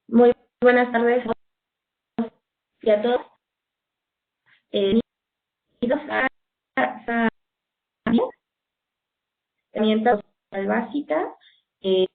Muy buenas tardes y a todos. Bienvenidos a herramientas básicas. Eh,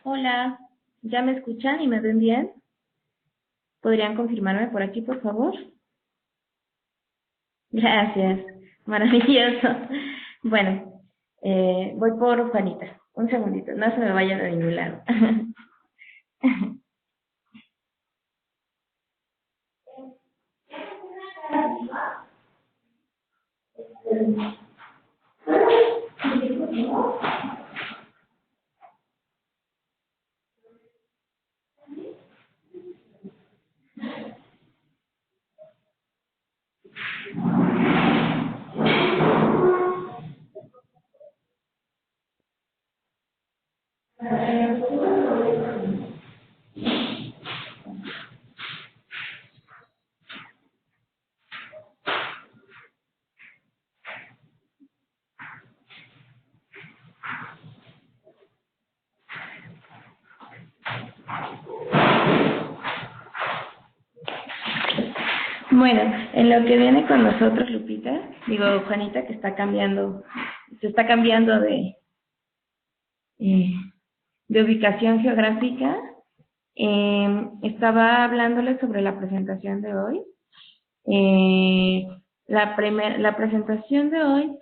Hola, ¿ya me escuchan y me ven bien? ¿Podrían confirmarme por aquí, por favor? Gracias, maravilloso. Bueno, voy por Juanita. Un segundito, no se me vayan a ningún lado. Bueno, en lo que viene con nosotros, Lupita, digo Juanita, que está cambiando, se está cambiando eh, de ubicación geográfica, estaba hablándole sobre la presentación de hoy. La presentación de hoy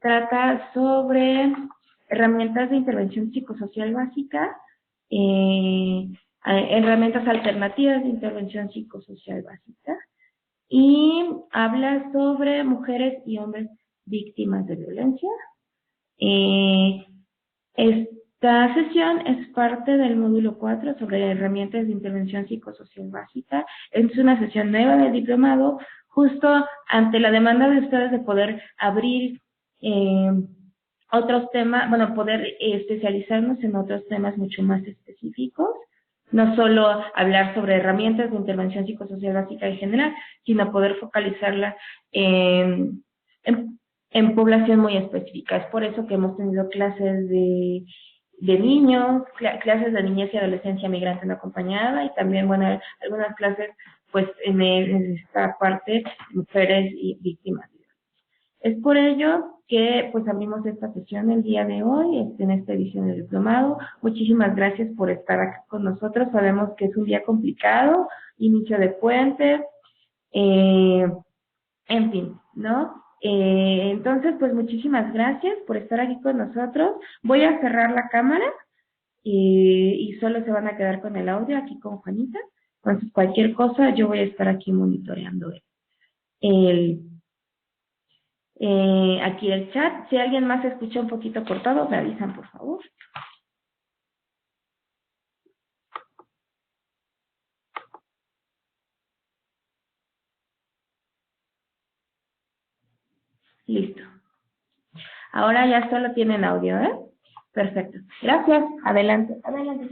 trata sobre herramientas de intervención psicosocial básica, herramientas alternativas de intervención psicosocial básica, y habla sobre mujeres y hombres víctimas de violencia. Esta sesión es parte del módulo 4 sobre herramientas de intervención psicosocial básica. Es una sesión nueva del diplomado, justo ante la demanda de ustedes de poder abrir otros temas, bueno, poder especializarnos en otros temas mucho más específicos. No solo hablar sobre herramientas de intervención psicosocial básica en general, sino poder focalizarla en en población muy específica. Es por eso que hemos tenido clases de niños, clases de niñez y adolescencia migrante no acompañada, y también, bueno, algunas clases pues en esta parte, mujeres y víctimas. Es por ello que pues abrimos esta sesión el día de hoy, en esta edición del diplomado. Muchísimas gracias por estar aquí con nosotros. Sabemos que es un día complicado, inicio de puente, eh, en fin, ¿no? Entonces, pues muchísimas gracias por estar aquí con nosotros. Voy a cerrar la cámara y solo se van a quedar con el audio aquí con Juanita. Entonces, cualquier cosa, yo voy a estar aquí monitoreando el, aquí el chat. Si alguien más escucha un poquito cortado, me avisan, por favor. Listo. Ahora ya solo tienen audio, ¿eh? Perfecto. Gracias. Adelante. Adelante.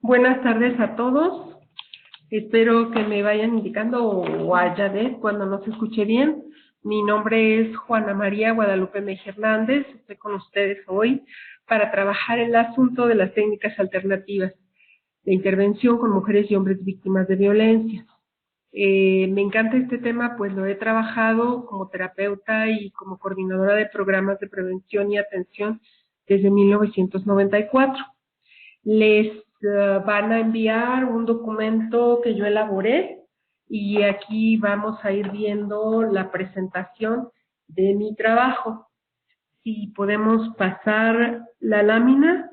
Buenas tardes a todos. Espero que me vayan indicando o a Yadet cuando no se escuche bien. Mi nombre es Juana María Guadalupe Mejía Hernández. Estoy con ustedes hoy para trabajar el asunto de las técnicas alternativas de intervención con mujeres y hombres víctimas de violencia. Me encanta este tema, pues lo he trabajado como terapeuta y como coordinadora de programas de prevención y atención desde 1994. Les van a enviar un documento que yo elaboré y aquí vamos a ir viendo la presentación de mi trabajo. Si podemos pasar la lámina.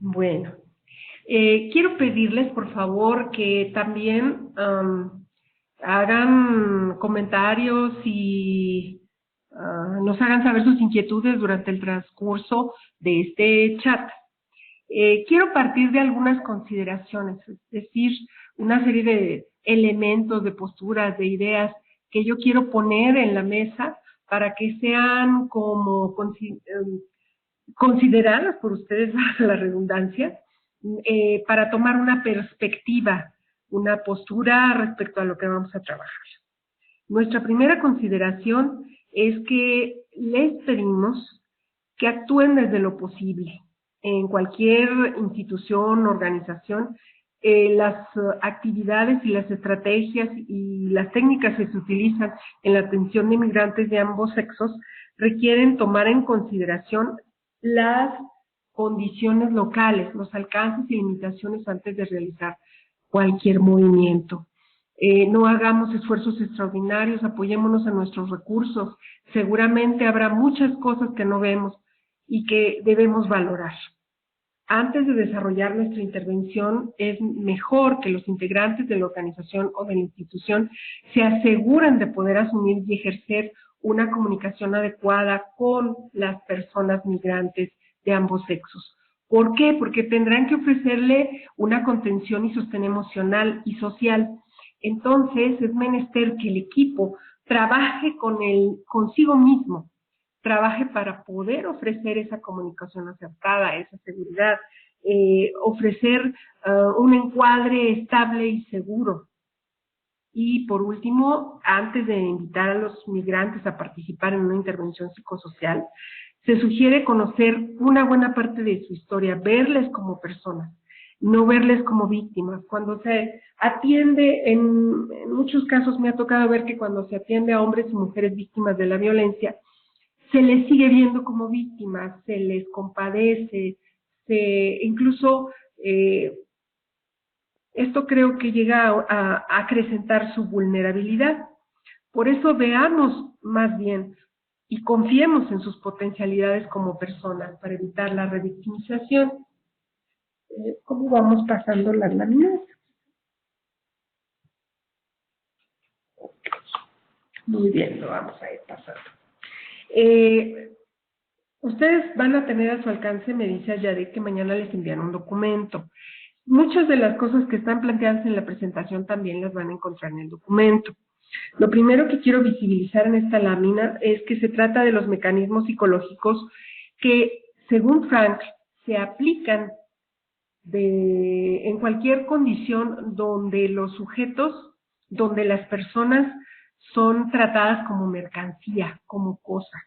Bueno, quiero pedirles por favor que también hagan comentarios y nos hagan saber sus inquietudes durante el transcurso de este chat. Quiero partir de algunas consideraciones, es decir, una serie de elementos, de posturas, de ideas que yo quiero poner en la mesa para que sean como consideradas por ustedes, bajo la redundancia, para tomar una perspectiva, una postura respecto a lo que vamos a trabajar. Nuestra primera consideración es que les pedimos que actúen desde lo posible en cualquier institución, organización las actividades y las estrategias y las técnicas que se utilizan en la atención de migrantes de ambos sexos requieren tomar en consideración las condiciones locales, los alcances y limitaciones antes de realizar cualquier movimiento. No hagamos esfuerzos extraordinarios, apoyémonos en nuestros recursos. Seguramente habrá muchas cosas que no vemos y que debemos valorar. Antes de desarrollar nuestra intervención, es mejor que los integrantes de la organización o de la institución se aseguren de poder asumir y ejercer una comunicación adecuada con las personas migrantes de ambos sexos. ¿Por qué? Porque tendrán que ofrecerle una contención y sostén emocional y social. Entonces, es menester que el equipo trabaje consigo mismo, trabaje para poder ofrecer esa comunicación acertada, esa seguridad, ofrecer un encuadre estable y seguro. Y por último, antes de invitar a los migrantes a participar en una intervención psicosocial, se sugiere conocer una buena parte de su historia, verles como personas, no verles como víctimas. Cuando se atiende, en muchos casos me ha tocado ver que cuando se atiende a hombres y mujeres víctimas de la violencia, se les sigue viendo como víctimas, se les compadece, incluso esto creo que llega a acrecentar su vulnerabilidad. Por eso veamos más bien y confiemos en sus potencialidades como personas para evitar la revictimización. ¿Cómo vamos pasando las láminas? Muy bien, lo vamos a ir pasando. Ustedes van a tener a su alcance, me dice Ayade, que mañana les envían un documento. Muchas de las cosas que están planteadas en la presentación también las van a encontrar en el documento. Lo primero que quiero visibilizar en esta lámina es que se trata de los mecanismos psicológicos que, según Frank, se aplican en cualquier condición donde los sujetos, donde las personas son tratadas como mercancía, como cosa.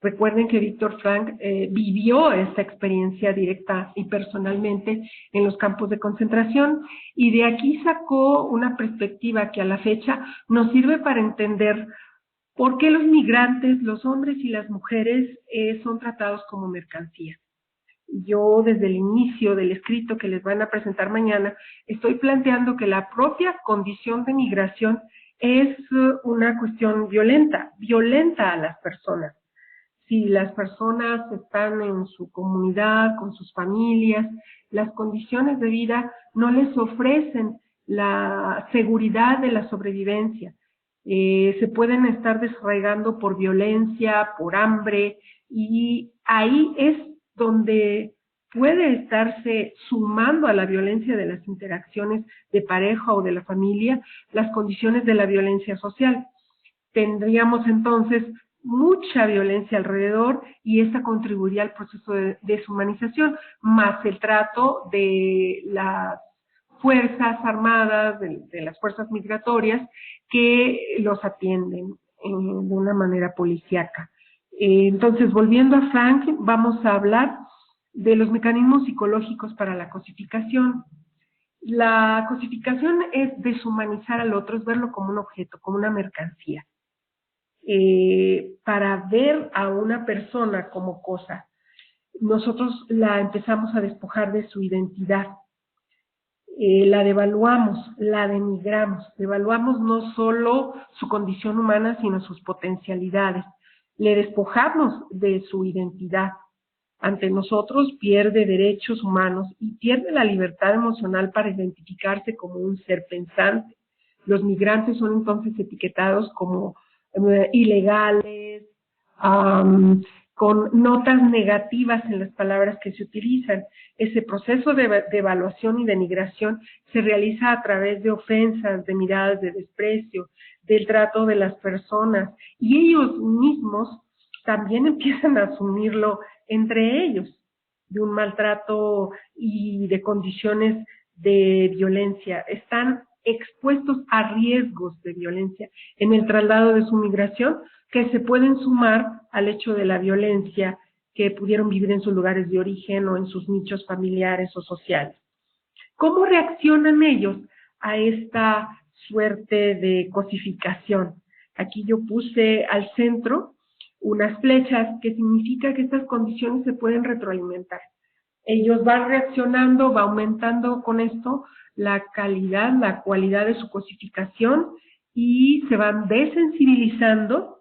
Recuerden que Víctor Frank vivió esta experiencia directa y personalmente en los campos de concentración y de aquí sacó una perspectiva que a la fecha nos sirve para entender por qué los migrantes, los hombres y las mujeres son tratados como mercancía. Yo desde el inicio del escrito que les van a presentar mañana estoy planteando que la propia condición de migración es una cuestión violenta a las personas. Si las personas están en su comunidad, con sus familias, las condiciones de vida no les ofrecen la seguridad de la sobrevivencia. Se pueden estar desarraigando por violencia, por hambre, y ahí es donde puede estarse sumando a la violencia de las interacciones de pareja o de la familia, las condiciones de la violencia social. Tendríamos entonces mucha violencia alrededor y esta contribuiría al proceso de deshumanización, más el trato de las fuerzas armadas, de las fuerzas migratorias que los atienden de una manera policíaca. Entonces, volviendo a Frank, vamos a hablar de los mecanismos psicológicos para la cosificación. La cosificación es deshumanizar al otro, es verlo como un objeto, como una mercancía. Para ver a una persona como cosa, nosotros la empezamos a despojar de su identidad, la devaluamos, la denigramos, devaluamos no solo su condición humana, sino sus potencialidades, le despojamos de su identidad. Ante nosotros pierde derechos humanos y pierde la libertad emocional para identificarse como un ser pensante. Los migrantes son entonces etiquetados como ilegales, con notas negativas en las palabras que se utilizan. Ese proceso de evaluación y denigración se realiza a través de ofensas, de miradas de desprecio, del trato de las personas, y ellos mismos también empiezan a asumirlo entre ellos, de un maltrato y de condiciones de violencia. Están expuestos a riesgos de violencia en el traslado de su migración que se pueden sumar al hecho de la violencia que pudieron vivir en sus lugares de origen o en sus nichos familiares o sociales. ¿Cómo reaccionan ellos a esta suerte de cosificación? Aquí yo puse al centro unas flechas, que significa que estas condiciones se pueden retroalimentar. Ellos van reaccionando, va aumentando con esto la calidad, la cualidad de su cosificación y se van desensibilizando,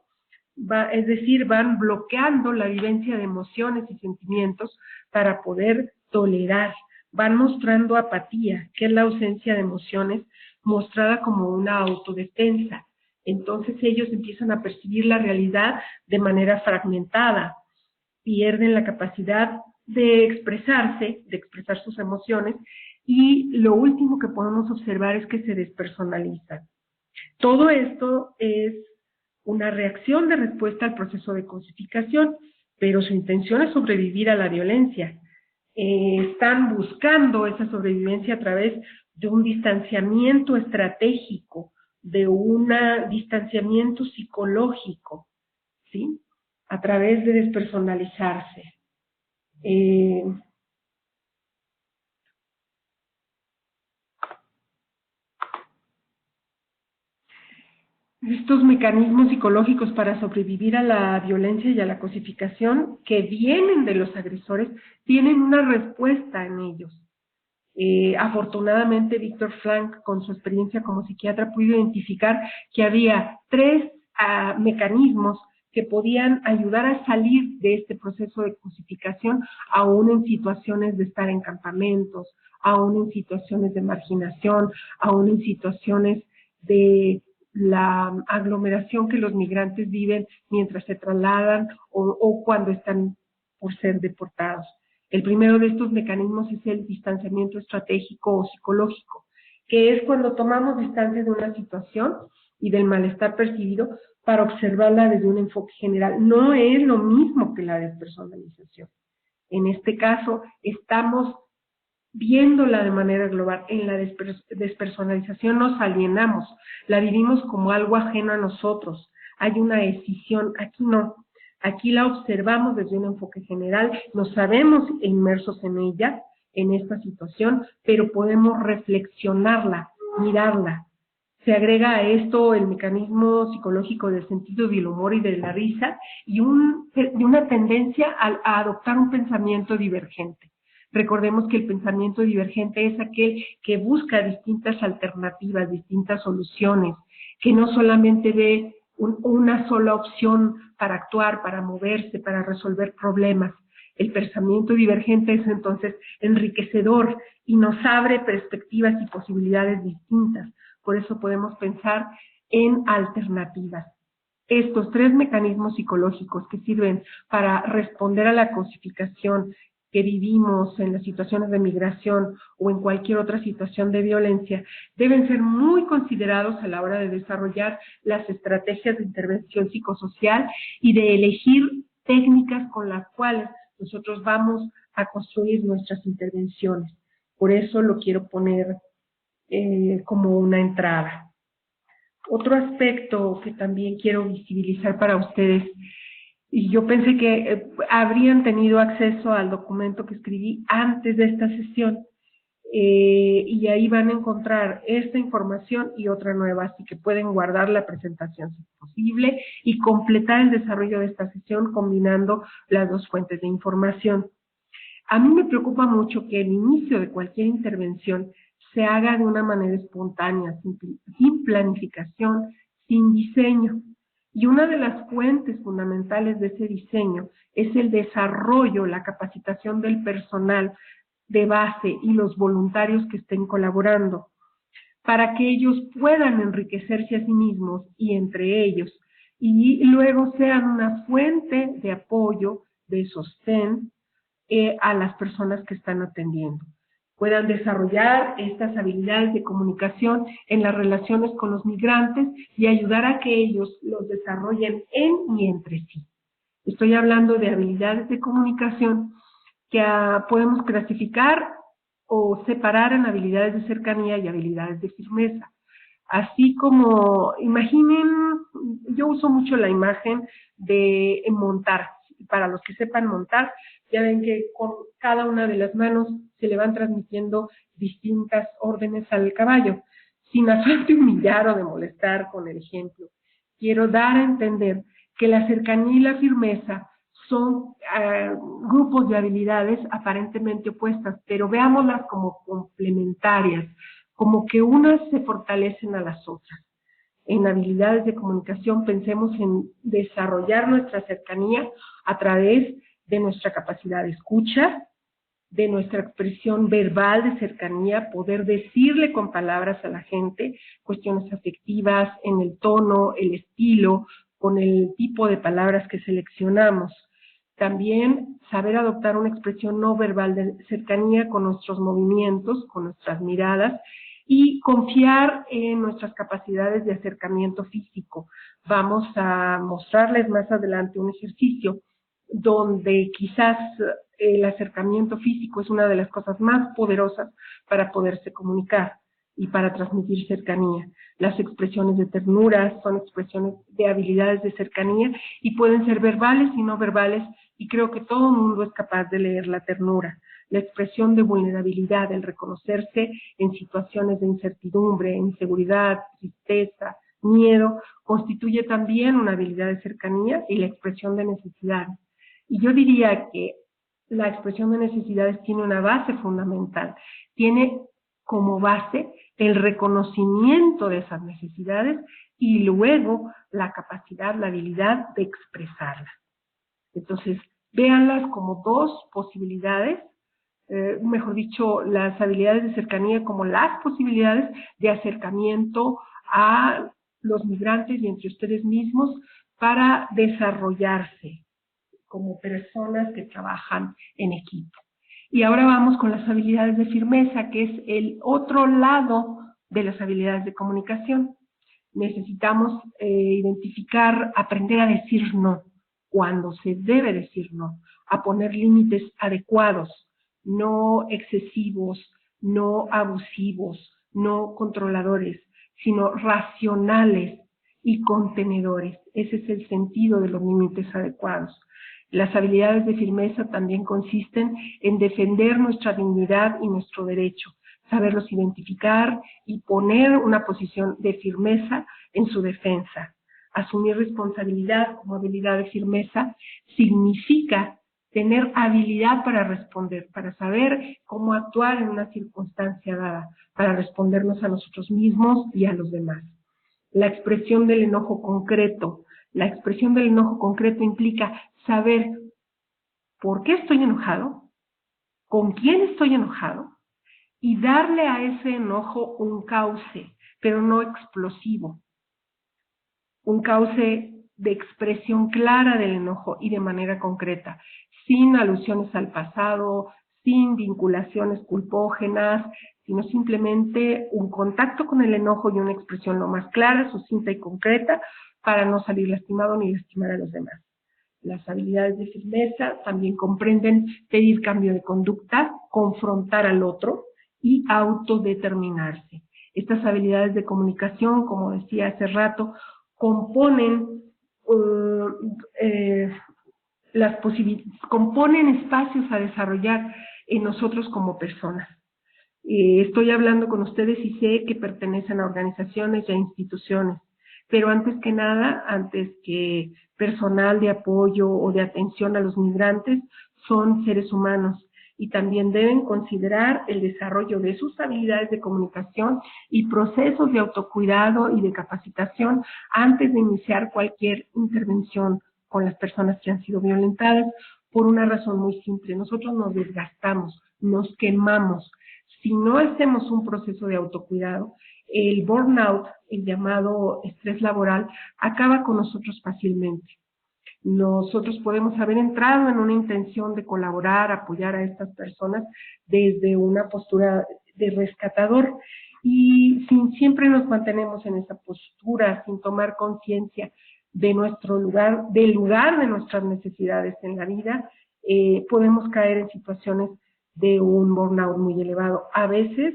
es decir, van bloqueando la vivencia de emociones y sentimientos para poder tolerar, van mostrando apatía, que es la ausencia de emociones mostrada como una autodefensa. Entonces ellos empiezan a percibir la realidad de manera fragmentada, pierden la capacidad de expresarse, de expresar sus emociones, y lo último que podemos observar es que se despersonalizan. Todo esto es una reacción de respuesta al proceso de cosificación, pero su intención es sobrevivir a la violencia. Están buscando esa sobrevivencia a través de un distanciamiento estratégico, de un distanciamiento psicológico, ¿sí? A través de despersonalizarse. Estos mecanismos psicológicos para sobrevivir a la violencia y a la cosificación que vienen de los agresores tienen una respuesta en ellos. Afortunadamente, Víctor Frank, con su experiencia como psiquiatra, pudo identificar que había 3 mecanismos que podían ayudar a salir de este proceso de cosificación, aún en situaciones de estar en campamentos, aún en situaciones de marginación, aún en situaciones de la aglomeración que los migrantes viven mientras se trasladan o cuando están por ser deportados. El primero de estos mecanismos es el distanciamiento estratégico o psicológico, que es cuando tomamos distancia de una situación y del malestar percibido para observarla desde un enfoque general. No es lo mismo que la despersonalización. En este caso, estamos viéndola de manera global. En la despersonalización nos alienamos, la vivimos como algo ajeno a nosotros. Hay una escisión, aquí no. Aquí la observamos desde un enfoque general, nos sabemos inmersos en ella, en esta situación, pero podemos reflexionarla, mirarla. Se agrega a esto el mecanismo psicológico del sentido del humor y de la risa y una tendencia a adoptar un pensamiento divergente. Recordemos que el pensamiento divergente es aquel que busca distintas alternativas, distintas soluciones, que no solamente ve una sola opción para actuar, para moverse, para resolver problemas. El pensamiento divergente es entonces enriquecedor y nos abre perspectivas y posibilidades distintas. Por eso podemos pensar en alternativas. Estos 3 mecanismos psicológicos que sirven para responder a la cosificación que vivimos en las situaciones de migración o en cualquier otra situación de violencia, deben ser muy considerados a la hora de desarrollar las estrategias de intervención psicosocial y de elegir técnicas con las cuales nosotros vamos a construir nuestras intervenciones. Por eso lo quiero poner como una entrada. Otro aspecto que también quiero visibilizar para ustedes, y yo pensé que habrían tenido acceso al documento que escribí antes de esta sesión, y ahí van a encontrar esta información y otra nueva, así que pueden guardar la presentación si es posible y completar el desarrollo de esta sesión combinando las 2 fuentes de información. A mí me preocupa mucho que el inicio de cualquier intervención se haga de una manera espontánea, sin planificación, sin diseño. Y una de las fuentes fundamentales de ese diseño es el desarrollo, la capacitación del personal de base y los voluntarios que estén colaborando, para que ellos puedan enriquecerse a sí mismos y entre ellos, y luego sean una fuente de apoyo, de sostén a las personas que están atendiendo. Puedan desarrollar estas habilidades de comunicación en las relaciones con los migrantes y ayudar a que ellos los desarrollen en y entre sí. Estoy hablando de habilidades de comunicación que podemos clasificar o separar en habilidades de cercanía y habilidades de firmeza. Así como, imaginen, yo uso mucho la imagen de montar. Para los que sepan montar, ya ven que con cada una de las manos se le van transmitiendo distintas órdenes al caballo, sin afán de humillar o de molestar con el ejemplo. Quiero dar a entender que la cercanía y la firmeza son grupos de habilidades aparentemente opuestas, pero veámoslas como complementarias, como que unas se fortalecen a las otras. En habilidades de comunicación pensemos en desarrollar nuestra cercanía a través de nuestra capacidad de escucha, de nuestra expresión verbal de cercanía, poder decirle con palabras a la gente cuestiones afectivas, en el tono, el estilo, con el tipo de palabras que seleccionamos. También saber adoptar una expresión no verbal de cercanía con nuestros movimientos, con nuestras miradas, y confiar en nuestras capacidades de acercamiento físico. Vamos a mostrarles más adelante un ejercicio donde quizás el acercamiento físico es una de las cosas más poderosas para poderse comunicar y para transmitir cercanía. Las expresiones de ternura son expresiones de habilidades de cercanía y pueden ser verbales y no verbales, y creo que todo el mundo es capaz de leer la ternura. La expresión de vulnerabilidad, el reconocerse en situaciones de incertidumbre, inseguridad, tristeza, miedo, constituye también una habilidad de cercanía y la expresión de necesidades. Y yo diría que la expresión de necesidades tiene una base fundamental, tiene como base el reconocimiento de esas necesidades y luego la capacidad, la habilidad de expresarlas. Entonces, véanlas como dos posibilidades, mejor dicho, las habilidades de cercanía como las posibilidades de acercamiento a los migrantes y entre ustedes mismos para desarrollarse como personas que trabajan en equipo. Y ahora vamos con las habilidades de firmeza, que es el otro lado de las habilidades de comunicación. Necesitamos identificar, aprender a decir no, cuando se debe decir no, a poner límites adecuados, no excesivos, no abusivos, no controladores, sino racionales y contenedores. Ese es el sentido de los límites adecuados. Las habilidades de firmeza también consisten en defender nuestra dignidad y nuestro derecho, saberlos identificar y poner una posición de firmeza en su defensa. Asumir responsabilidad como habilidad de firmeza significa tener habilidad para responder, para saber cómo actuar en una circunstancia dada, para respondernos a nosotros mismos y a los demás. La expresión del enojo concreto. La expresión del enojo concreto implica saber por qué estoy enojado, con quién estoy enojado, y darle a ese enojo un cauce, pero no explosivo. Un cauce de expresión clara del enojo y de manera concreta, sin alusiones al pasado, sin vinculaciones culpógenas, sino simplemente un contacto con el enojo y una expresión lo más clara, sucinta y concreta para no salir lastimado ni lastimar a los demás. Las habilidades de firmeza también comprenden pedir cambio de conducta, confrontar al otro y autodeterminarse. Estas habilidades de comunicación, como decía hace rato, componen componen espacios a desarrollar en nosotros como personas. Estoy hablando con ustedes y sé que pertenecen a organizaciones y a instituciones, pero antes que nada, antes que personal de apoyo o de atención a los migrantes, son seres humanos y también deben considerar el desarrollo de sus habilidades de comunicación y procesos de autocuidado y de capacitación antes de iniciar cualquier intervención con las personas que han sido violentadas, por una razón muy simple. Nosotros nos desgastamos, nos quemamos. Si no hacemos un proceso de autocuidado, el burnout, el llamado estrés laboral, acaba con nosotros fácilmente. Nosotros podemos haber entrado en una intención de colaborar, apoyar a estas personas desde una postura de rescatador, y si siempre nos mantenemos en esa postura, sin tomar conciencia de nuestro lugar, del lugar de nuestras necesidades en la vida, podemos caer en situaciones de un burnout muy elevado. A veces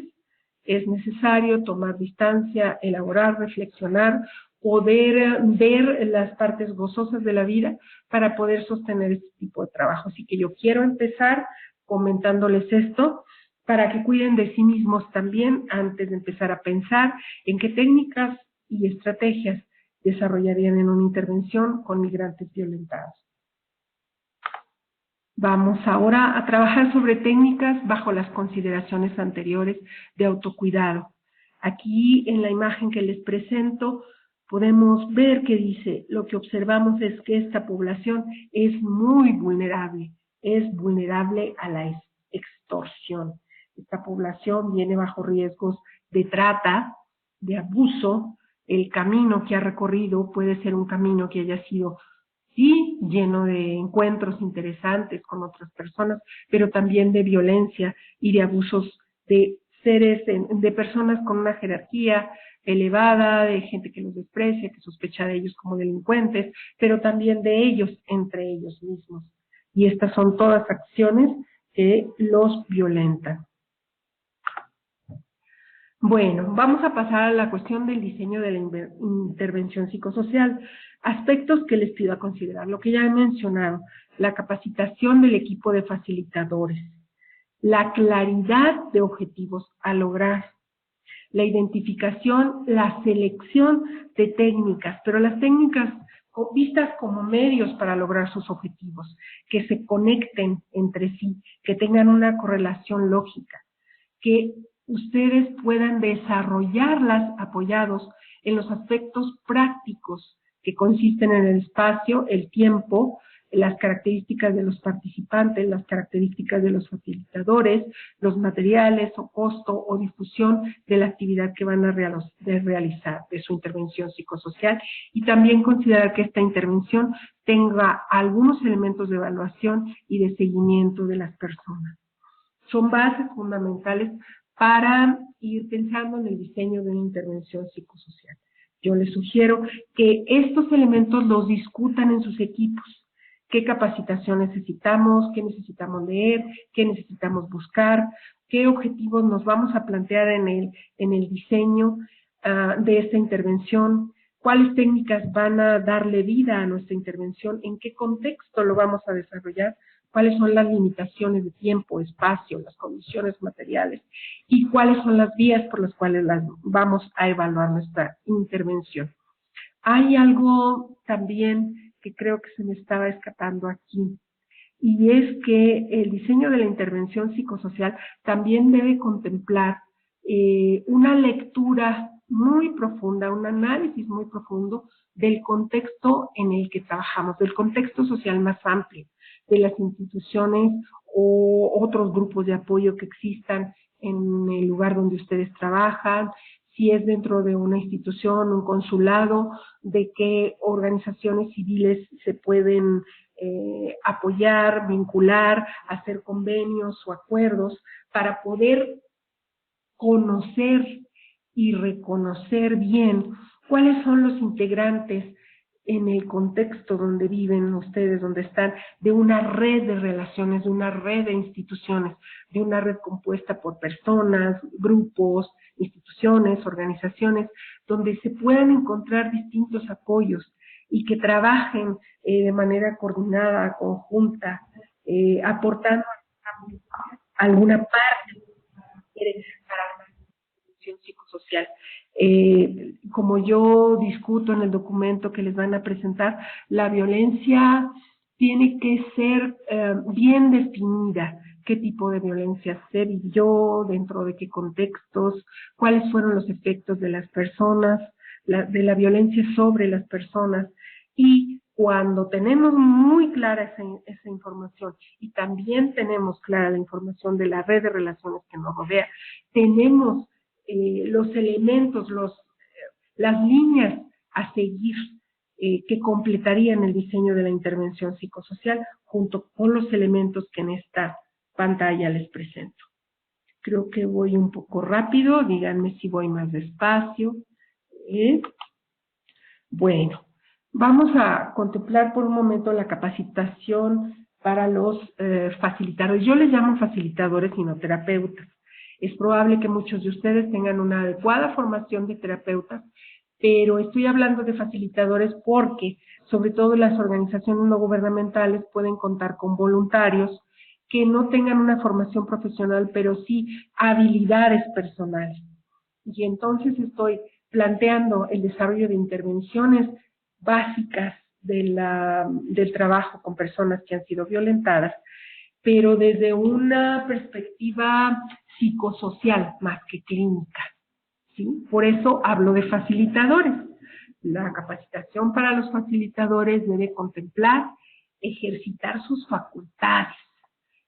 es necesario tomar distancia, elaborar, reflexionar, poder ver las partes gozosas de la vida para poder sostener este tipo de trabajo. Así que yo quiero empezar comentándoles esto para que cuiden de sí mismos también antes de empezar a pensar en qué técnicas y estrategias desarrollarían en una intervención con migrantes violentados. Vamos ahora a trabajar sobre técnicas bajo las consideraciones anteriores de autocuidado. Aquí en la imagen que les presento podemos ver que dice, lo que observamos es que esta población es muy vulnerable, es vulnerable a la extorsión. Esta población viene bajo riesgos de trata, de abuso. El camino que ha recorrido puede ser un camino que haya sido sí, lleno de encuentros interesantes con otras personas, pero también de violencia y de abusos de seres, de personas con una jerarquía elevada, de gente que los desprecia, que sospecha de ellos como delincuentes, pero también de ellos entre ellos mismos. Y estas son todas acciones que los violentan. Bueno, vamos a pasar a la cuestión del diseño de la intervención psicosocial. Aspectos que les pido a considerar, lo que ya he mencionado, la capacitación del equipo de facilitadores, la claridad de objetivos a lograr, la identificación, la selección de técnicas, pero las técnicas vistas como medios para lograr sus objetivos, que se conecten entre sí, que tengan una correlación lógica, que ustedes puedan desarrollarlas apoyados en los aspectos prácticos que consisten en el espacio, el tiempo, las características de los participantes, las características de los facilitadores, los materiales o costo o difusión de la actividad que van a realizar, de su intervención psicosocial, y también considerar que esta intervención tenga algunos elementos de evaluación y de seguimiento de las personas. Son bases fundamentales para ir pensando en el diseño de una intervención psicosocial. Yo les sugiero que estos elementos los discutan en sus equipos. ¿Qué capacitación necesitamos? ¿Qué necesitamos leer? ¿Qué necesitamos buscar? ¿Qué objetivos nos vamos a plantear en el diseño de esta intervención? ¿Cuáles técnicas van a darle vida a nuestra intervención? ¿En qué contexto lo vamos a desarrollar? ¿Cuáles son las limitaciones de tiempo, espacio, las condiciones materiales? ¿Y cuáles son las vías por las cuales vamos a evaluar nuestra intervención? Hay algo también que creo que se me estaba escapando aquí, y es que el diseño de la intervención psicosocial también debe contemplar una lectura muy profunda, un análisis muy profundo del contexto en el que trabajamos, del contexto social más amplio, de las instituciones o otros grupos de apoyo que existan en el lugar donde ustedes trabajan, si es dentro de una institución, un consulado, de qué organizaciones civiles se pueden apoyar, vincular, hacer convenios o acuerdos para poder conocer y reconocer bien cuáles son los integrantes en el contexto donde viven ustedes, donde están, de una red de relaciones, de una red de instituciones, de una red compuesta por personas, grupos, instituciones, organizaciones, donde se puedan encontrar distintos apoyos y que trabajen de manera coordinada, conjunta, aportando alguna parte para la intervención psicosocial. Como yo discuto en el documento que les van a presentar, la violencia tiene que ser bien definida. ¿Qué tipo de violencia se vivió, dentro de qué contextos, cuáles fueron los efectos de las personas, de la violencia sobre las personas? Y cuando tenemos muy clara esa información y también tenemos clara la información de la red de relaciones que nos rodea, tenemos los elementos, las líneas a seguir que completarían el diseño de la intervención psicosocial junto con los elementos que en esta pantalla les presento. Creo que voy un poco rápido, díganme si voy más despacio. Bueno, vamos a contemplar por un momento la capacitación para los facilitadores. Yo les llamo facilitadores y no terapeutas. Es probable que muchos de ustedes tengan una adecuada formación de terapeutas, pero estoy hablando de facilitadores porque, sobre todo las organizaciones no gubernamentales, pueden contar con voluntarios que no tengan una formación profesional, pero sí habilidades personales. Y entonces estoy planteando el desarrollo de intervenciones básicas del trabajo con personas que han sido violentadas, pero desde una perspectiva psicosocial más que clínica, ¿sí? Por eso hablo de facilitadores. La capacitación para los facilitadores debe contemplar ejercitar sus facultades,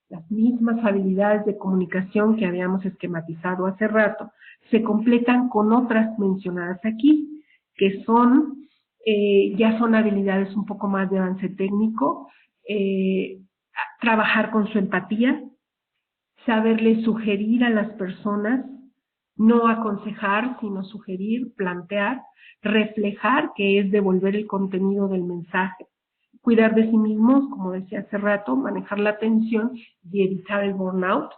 las mismas habilidades de comunicación que habíamos esquematizado hace rato, se completan con otras mencionadas aquí, que son, ya son habilidades un poco más de avance técnico, trabajar con su empatía, saberle sugerir a las personas, no aconsejar, sino sugerir, plantear, reflejar, que es devolver el contenido del mensaje, cuidar de sí mismos, como decía hace rato, manejar la atención y evitar el burnout,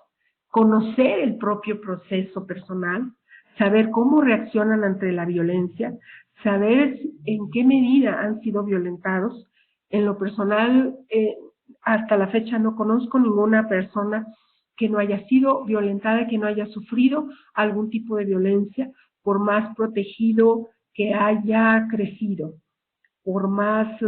conocer el propio proceso personal, saber cómo reaccionan ante la violencia, saber en qué medida han sido violentados. En lo personal, hasta la fecha no conozco ninguna persona que no haya sido violentada, que no haya sufrido algún tipo de violencia, por más protegido que haya crecido, por más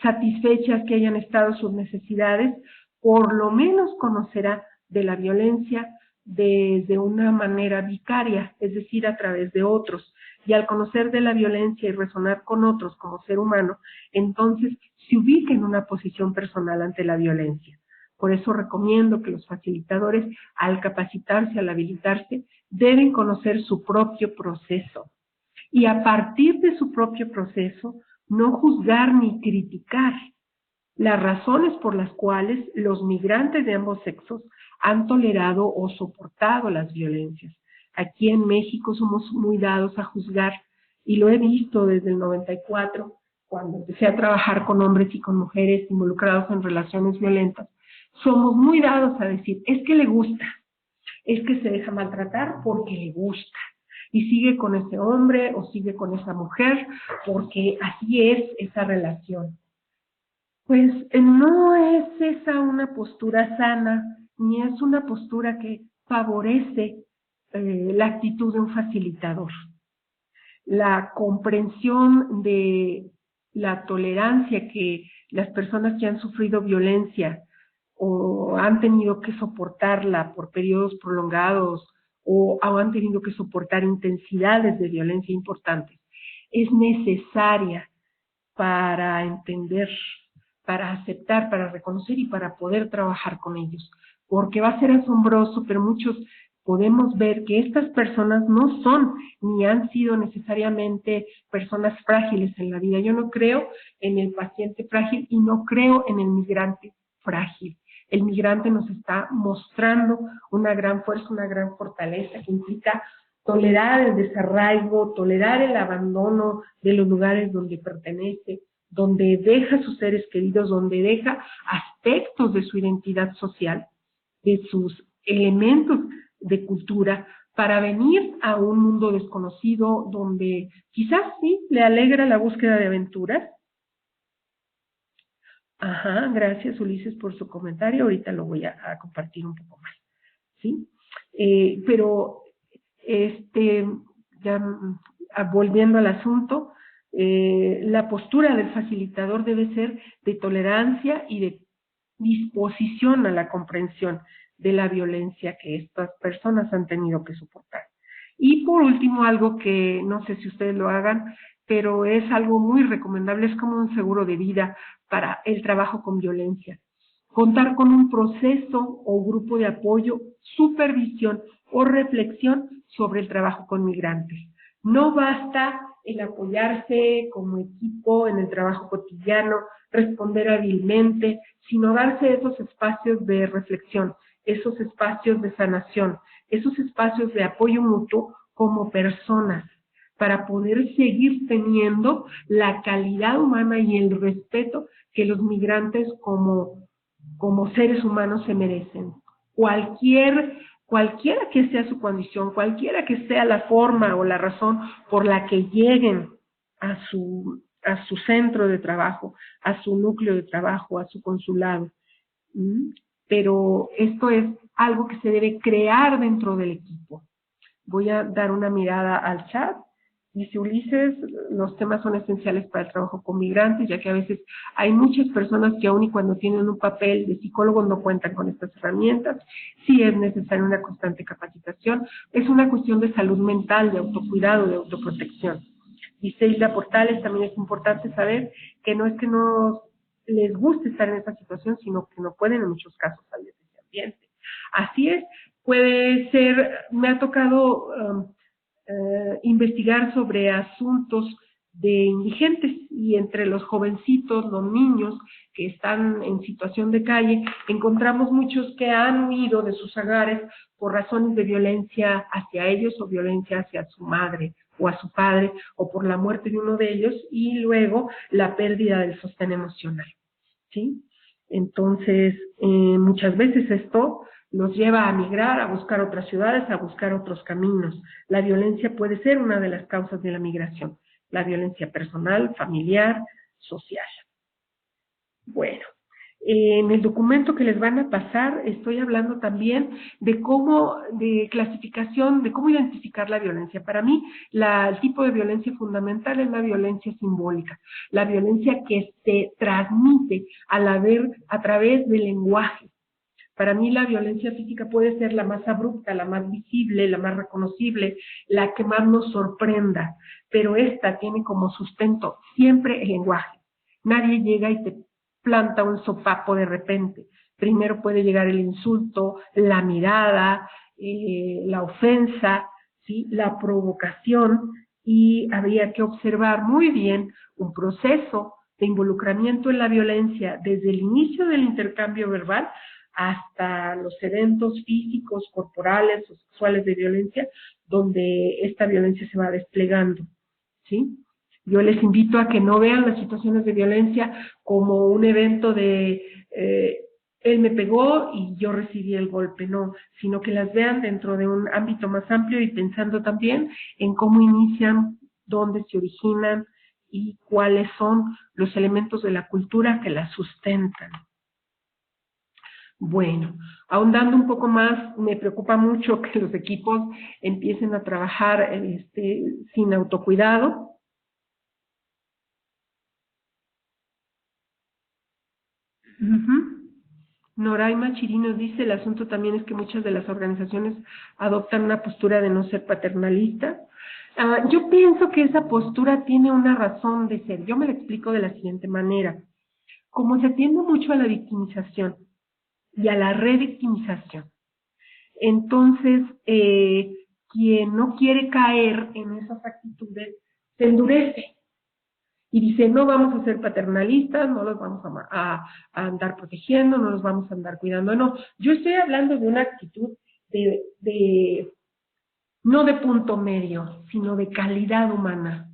satisfechas que hayan estado sus necesidades, por lo menos conocerá de la violencia desde una manera vicaria, es decir, a través de otros. Y al conocer de la violencia y resonar con otros como ser humano, entonces se ubica en una posición personal ante la violencia. Por eso recomiendo que los facilitadores, al capacitarse, al habilitarse, deben conocer su propio proceso. Y a partir de su propio proceso, no juzgar ni criticar las razones por las cuales los migrantes de ambos sexos han tolerado o soportado las violencias. Aquí en México somos muy dados a juzgar, y lo he visto desde el 94, cuando empecé a trabajar con hombres y con mujeres involucrados en relaciones violentas. Somos muy dados a decir, es que le gusta, es que se deja maltratar porque le gusta, y sigue con ese hombre o sigue con esa mujer porque así es esa relación. Pues no es esa una postura sana, ni es una postura que favorece la actitud de un facilitador. La comprensión de la tolerancia que las personas que han sufrido violencia o han tenido que soportarla por periodos prolongados o han tenido que soportar intensidades de violencia importantes, es necesaria para entender, para aceptar, para reconocer y para poder trabajar con ellos. Porque va a ser asombroso, pero muchos podemos ver que estas personas no son ni han sido necesariamente personas frágiles en la vida. Yo no creo en el paciente frágil y no creo en el migrante frágil. El migrante nos está mostrando una gran fuerza, una gran fortaleza que implica tolerar el desarraigo, tolerar el abandono de los lugares donde pertenece, donde deja a sus seres queridos, donde deja aspectos de su identidad social, de sus elementos de cultura, para venir a un mundo desconocido donde quizás sí le alegra la búsqueda de aventuras. Ajá, gracias Ulises por su comentario, ahorita lo voy a compartir un poco más, ¿sí? Pero, ya volviendo al asunto, la postura del facilitador debe ser de tolerancia y de disposición a la comprensión de la violencia que estas personas han tenido que soportar. Y por último, algo que no sé si ustedes lo hagan, pero es algo muy recomendable, es como un seguro de vida para el trabajo con violencia. Contar con un proceso o grupo de apoyo, supervisión o reflexión sobre el trabajo con migrantes. No basta el apoyarse como equipo en el trabajo cotidiano, responder hábilmente, sino darse esos espacios de reflexión, esos espacios de sanación, esos espacios de apoyo mutuo como personas, para poder seguir teniendo la calidad humana y el respeto que los migrantes como seres humanos se merecen. Cualquiera que sea su condición, cualquiera que sea la forma o la razón por la que lleguen a su centro de trabajo, a su núcleo de trabajo, a su consulado. pero esto es algo que se debe crear dentro del equipo. Voy a dar una mirada al chat. Dice Ulises, los temas son esenciales para el trabajo con migrantes, ya que a veces hay muchas personas que aun y cuando tienen un papel de psicólogos no cuentan con estas herramientas. Sí es necesaria una constante capacitación. Es una cuestión de salud mental, de autocuidado, de autoprotección. Dice Hilda Portales, también es importante saber que no es que no les guste estar en esta situación, sino que no pueden en muchos casos salir de ese ambiente. Así es, puede ser, me ha tocado investigar sobre asuntos de indigentes y entre los jovencitos, los niños que están en situación de calle, encontramos muchos que han huido de sus hogares por razones de violencia hacia ellos o violencia hacia su madre o a su padre o por la muerte de uno de ellos y luego la pérdida del sostén emocional, ¿sí? Entonces, muchas veces esto los lleva a migrar, a buscar otras ciudades, a buscar otros caminos. La violencia puede ser una de las causas de la migración. La violencia personal, familiar, social. Bueno, en el documento que les van a pasar estoy hablando también de cómo, de clasificación, de cómo identificar la violencia. Para mí, el tipo de violencia fundamental es la violencia simbólica, la violencia que se transmite a través del lenguaje. Para mí la violencia física puede ser la más abrupta, la más visible, la más reconocible, la que más nos sorprenda, pero esta tiene como sustento siempre el lenguaje. Nadie llega y te planta un sopapo de repente. Primero puede llegar el insulto, la mirada, la ofensa, ¿sí? La provocación, y habría que observar muy bien un proceso de involucramiento en la violencia desde el inicio del intercambio verbal hasta los eventos físicos, corporales o sexuales de violencia, donde esta violencia se va desplegando, ¿sí? Yo les invito a que no vean las situaciones de violencia como un evento de él me pegó y yo recibí el golpe, no, sino que las vean dentro de un ámbito más amplio y pensando también en cómo inician, dónde se originan y cuáles son los elementos de la cultura que las sustentan. Bueno, ahondando un poco más, me preocupa mucho que los equipos empiecen a trabajar sin autocuidado. Noraima Chirino dice, el asunto también es que muchas de las organizaciones adoptan una postura de no ser paternalista. Yo pienso que esa postura tiene una razón de ser. Yo me la explico de la siguiente manera. Como se tiende mucho a la victimización y a la revictimización, entonces quien no quiere caer en esas actitudes se endurece y dice, no vamos a ser paternalistas, no los vamos a andar protegiendo, no los vamos a andar cuidando. No, yo estoy hablando de una actitud no de punto medio, sino de calidad humana,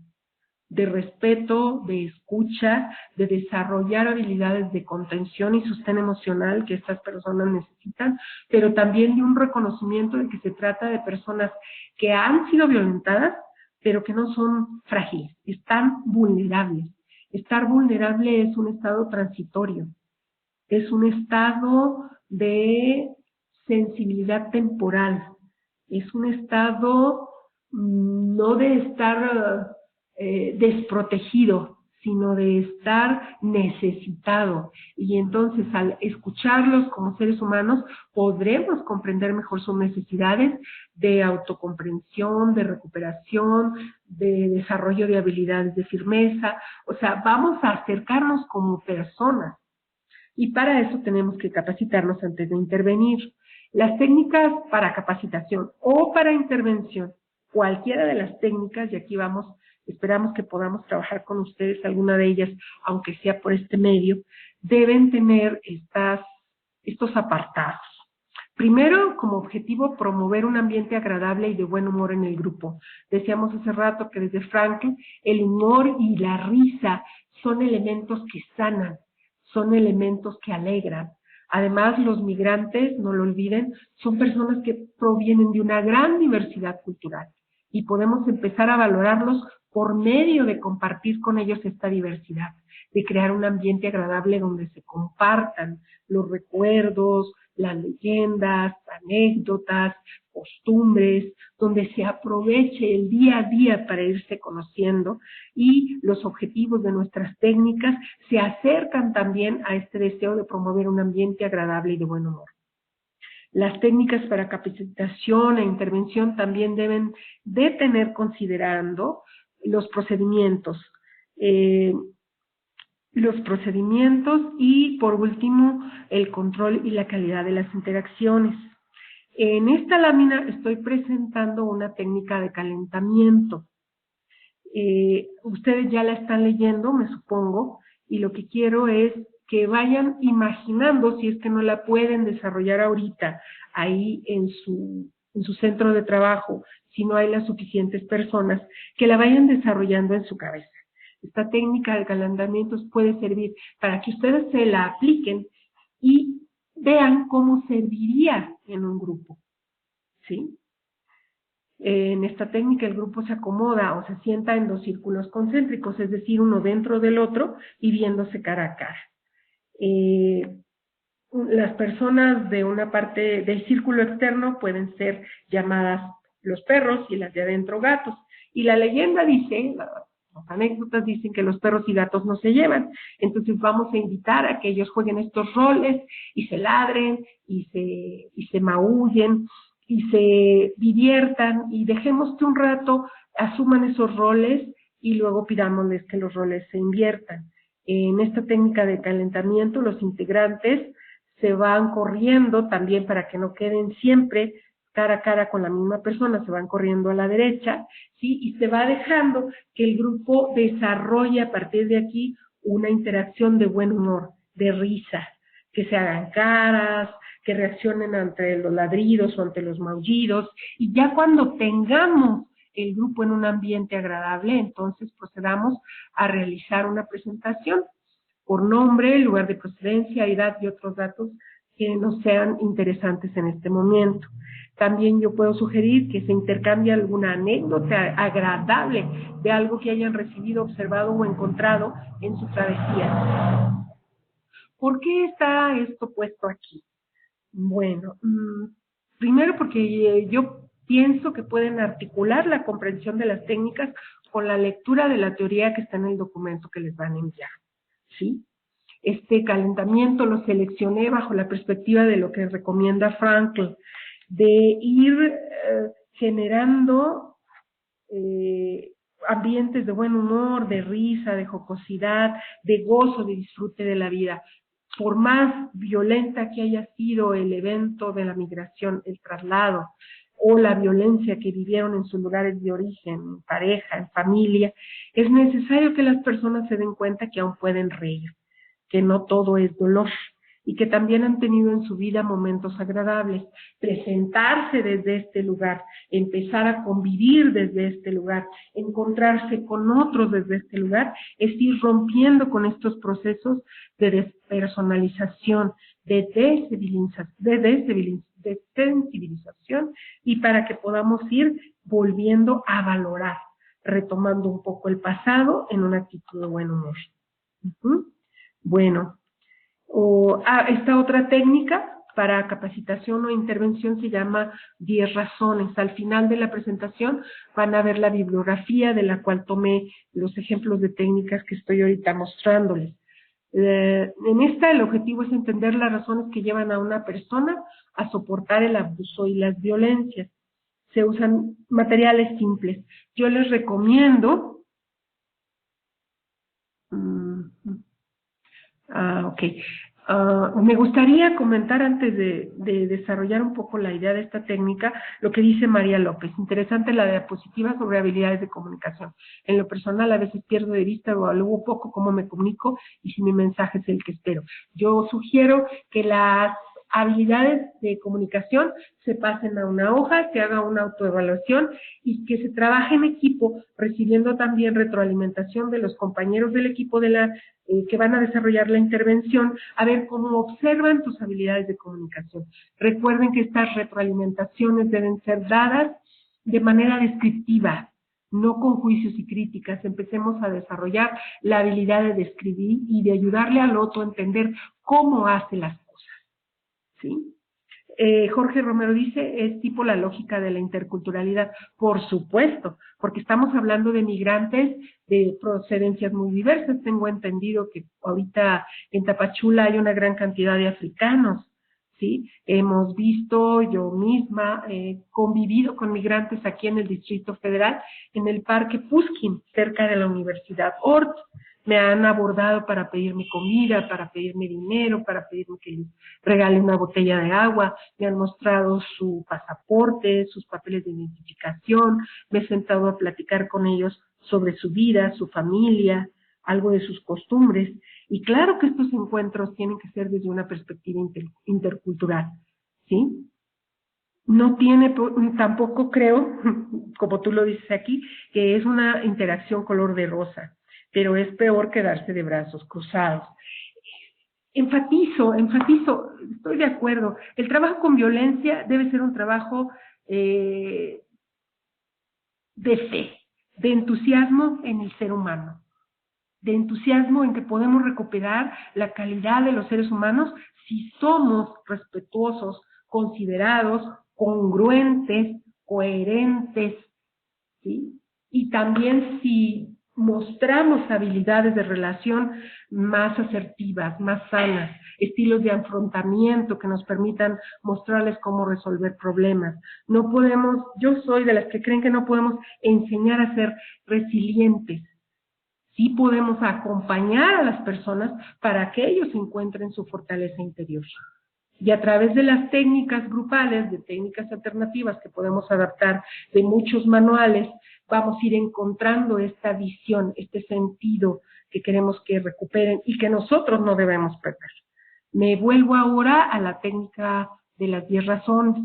de respeto, de escucha, de desarrollar habilidades de contención y sostén emocional que estas personas necesitan, pero también de un reconocimiento de que se trata de personas que han sido violentadas, pero que no son frágiles, están vulnerables. Estar vulnerable es un estado transitorio, es un estado de sensibilidad temporal, es un estado no de estar desprotegido, sino de estar necesitado. Y entonces al escucharlos como seres humanos, podremos comprender mejor sus necesidades de autocomprensión, de recuperación, de desarrollo de habilidades de firmeza. O sea, vamos a acercarnos como personas. Y para eso tenemos que capacitarnos antes de intervenir. Las técnicas para capacitación o para intervención, cualquiera de las técnicas, y aquí vamos, esperamos que podamos trabajar con ustedes alguna de ellas, aunque sea por este medio, deben tener estos apartados. Primero, como objetivo, promover un ambiente agradable y de buen humor en el grupo. Decíamos hace rato que desde Frankl, el humor y la risa son elementos que sanan, son elementos que alegran. Además, los migrantes, no lo olviden, son personas que provienen de una gran diversidad cultural y podemos empezar a valorarlos por medio de compartir con ellos esta diversidad, de crear un ambiente agradable donde se compartan los recuerdos, las leyendas, anécdotas, costumbres, donde se aproveche el día a día para irse conociendo, y los objetivos de nuestras técnicas se acercan también a este deseo de promover un ambiente agradable y de buen humor. Las técnicas para capacitación e intervención también deben de tener considerando los procedimientos y, por último, el control y la calidad de las interacciones. En esta lámina estoy presentando una técnica de calentamiento. Ustedes ya la están leyendo, me supongo, y lo que quiero es que vayan imaginando, si es que no la pueden desarrollar ahorita ahí en su centro de trabajo, si no hay las suficientes personas, que la vayan desarrollando en su cabeza. Esta técnica de calentamiento puede servir para que ustedes se la apliquen y vean cómo serviría en un grupo, ¿sí? En esta técnica el grupo se acomoda o se sienta en 2 círculos concéntricos, es decir, uno dentro del otro y viéndose cara a cara. Las personas de una parte del círculo externo pueden ser llamadas los perros y las de adentro gatos. Y la leyenda dice, las anécdotas dicen que los perros y gatos no se llevan. Entonces vamos a invitar a que ellos jueguen estos roles y se ladren y se maullen y se diviertan, y dejemos que un rato asuman esos roles y luego pidámosles que los roles se inviertan. En esta técnica de calentamiento, los integrantes se van corriendo también para que no queden siempre cara a cara con la misma persona, se van corriendo a la derecha, ¿sí? Y se va dejando que el grupo desarrolle a partir de aquí una interacción de buen humor, de risa, que se hagan caras, que reaccionen ante los ladridos o ante los maullidos, y ya cuando tengamos el grupo en un ambiente agradable, entonces procedamos a realizar una presentación por nombre, lugar de procedencia, edad y otros datos que nos sean interesantes en este momento. También yo puedo sugerir que se intercambie alguna anécdota agradable de algo que hayan recibido, observado o encontrado en su travesía. ¿Por qué está esto puesto aquí? Bueno, primero porque yo pienso que pueden articular la comprensión de las técnicas con la lectura de la teoría que está en el documento que les van a enviar, ¿sí? Este calentamiento lo seleccioné bajo la perspectiva de lo que recomienda Frankl, de ir generando ambientes de buen humor, de risa, de jocosidad, de gozo, de disfrute de la vida. Por más violenta que haya sido el evento de la migración, el traslado, o la violencia que vivieron en sus lugares de origen, en pareja, en familia, es necesario que las personas se den cuenta que aún pueden reír, que no todo es dolor, y que también han tenido en su vida momentos agradables. Presentarse desde este lugar, empezar a convivir desde este lugar, encontrarse con otros desde este lugar, es ir rompiendo con estos procesos de despersonalización, de desensibilización, y para que podamos ir volviendo a valorar, retomando un poco el pasado en una actitud de buen humor. Bueno, esta otra técnica para capacitación o intervención se llama 10 razones. Al final de la presentación van a ver la bibliografía de la cual tomé los ejemplos de técnicas que estoy ahorita mostrándoles. En esta el objetivo es entender las razones que llevan a una persona a soportar el abuso y las violencias. Se usan materiales simples. Yo les recomiendo... me gustaría comentar antes de desarrollar un poco la idea de esta técnica lo que dice María López. Interesante la diapositiva sobre habilidades de comunicación. En lo personal a veces pierdo de vista o evalúo poco cómo me comunico y si mi mensaje es el que espero. Yo sugiero que las habilidades de comunicación se pasen a una hoja, se haga una autoevaluación y que se trabaje en equipo, recibiendo también retroalimentación de los compañeros del equipo que van a desarrollar la intervención, a ver cómo observan tus habilidades de comunicación. Recuerden que estas retroalimentaciones deben ser dadas de manera descriptiva, no con juicios y críticas. Empecemos a desarrollar la habilidad de describir y de ayudarle al otro a entender cómo hace las cosas, ¿sí? Jorge Romero dice, es tipo la lógica de la interculturalidad. Por supuesto, porque estamos hablando de migrantes de procedencias muy diversas. Tengo entendido que ahorita en Tapachula hay una gran cantidad de africanos, ¿sí? Hemos visto, yo misma, convivido con migrantes aquí en el Distrito Federal, en el Parque Pushkin, cerca de la Universidad Ort. Me han abordado para pedirme comida, para pedirme dinero, para pedirme que les regale una botella de agua, me han mostrado su pasaporte, sus papeles de identificación, me he sentado a platicar con ellos sobre su vida, su familia, algo de sus costumbres. Y claro que estos encuentros tienen que ser desde una perspectiva intercultural, ¿sí? No tiene, tampoco creo, como tú lo dices aquí, que es una interacción color de rosa, pero es peor quedarse de brazos cruzados. Enfatizo, estoy de acuerdo. El trabajo con violencia debe ser un trabajo de fe, de entusiasmo en el ser humano, de entusiasmo en que podemos recuperar la calidad de los seres humanos si somos respetuosos, considerados, congruentes, coherentes, ¿sí? Y también si mostramos habilidades de relación más asertivas, más sanas, estilos de afrontamiento que nos permitan mostrarles cómo resolver problemas. No podemos, yo soy de las que creen que no podemos enseñar a ser resilientes. Sí podemos acompañar a las personas para que ellos encuentren su fortaleza interior. Y a través de las técnicas grupales, de técnicas alternativas que podemos adaptar de muchos manuales, vamos a ir encontrando esta visión, este sentido que queremos que recuperen y que nosotros no debemos perder. Me vuelvo ahora a la técnica de las 10 razones.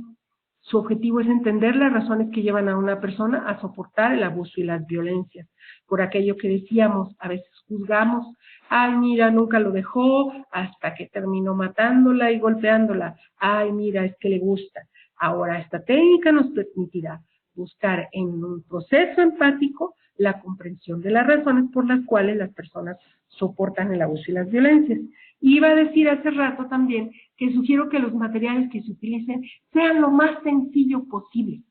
Su objetivo es entender las razones que llevan a una persona a soportar el abuso y las violencias. Por aquello que decíamos, a veces juzgamos, ay, mira, nunca lo dejó hasta que terminó matándola y golpeándola. Ay, mira, es que le gusta. Ahora, esta técnica nos permitirá buscar en un proceso empático la comprensión de las razones por las cuales las personas soportan el abuso y las violencias. Iba a decir hace rato también que sugiero que los materiales que se utilicen sean lo más sencillo posible.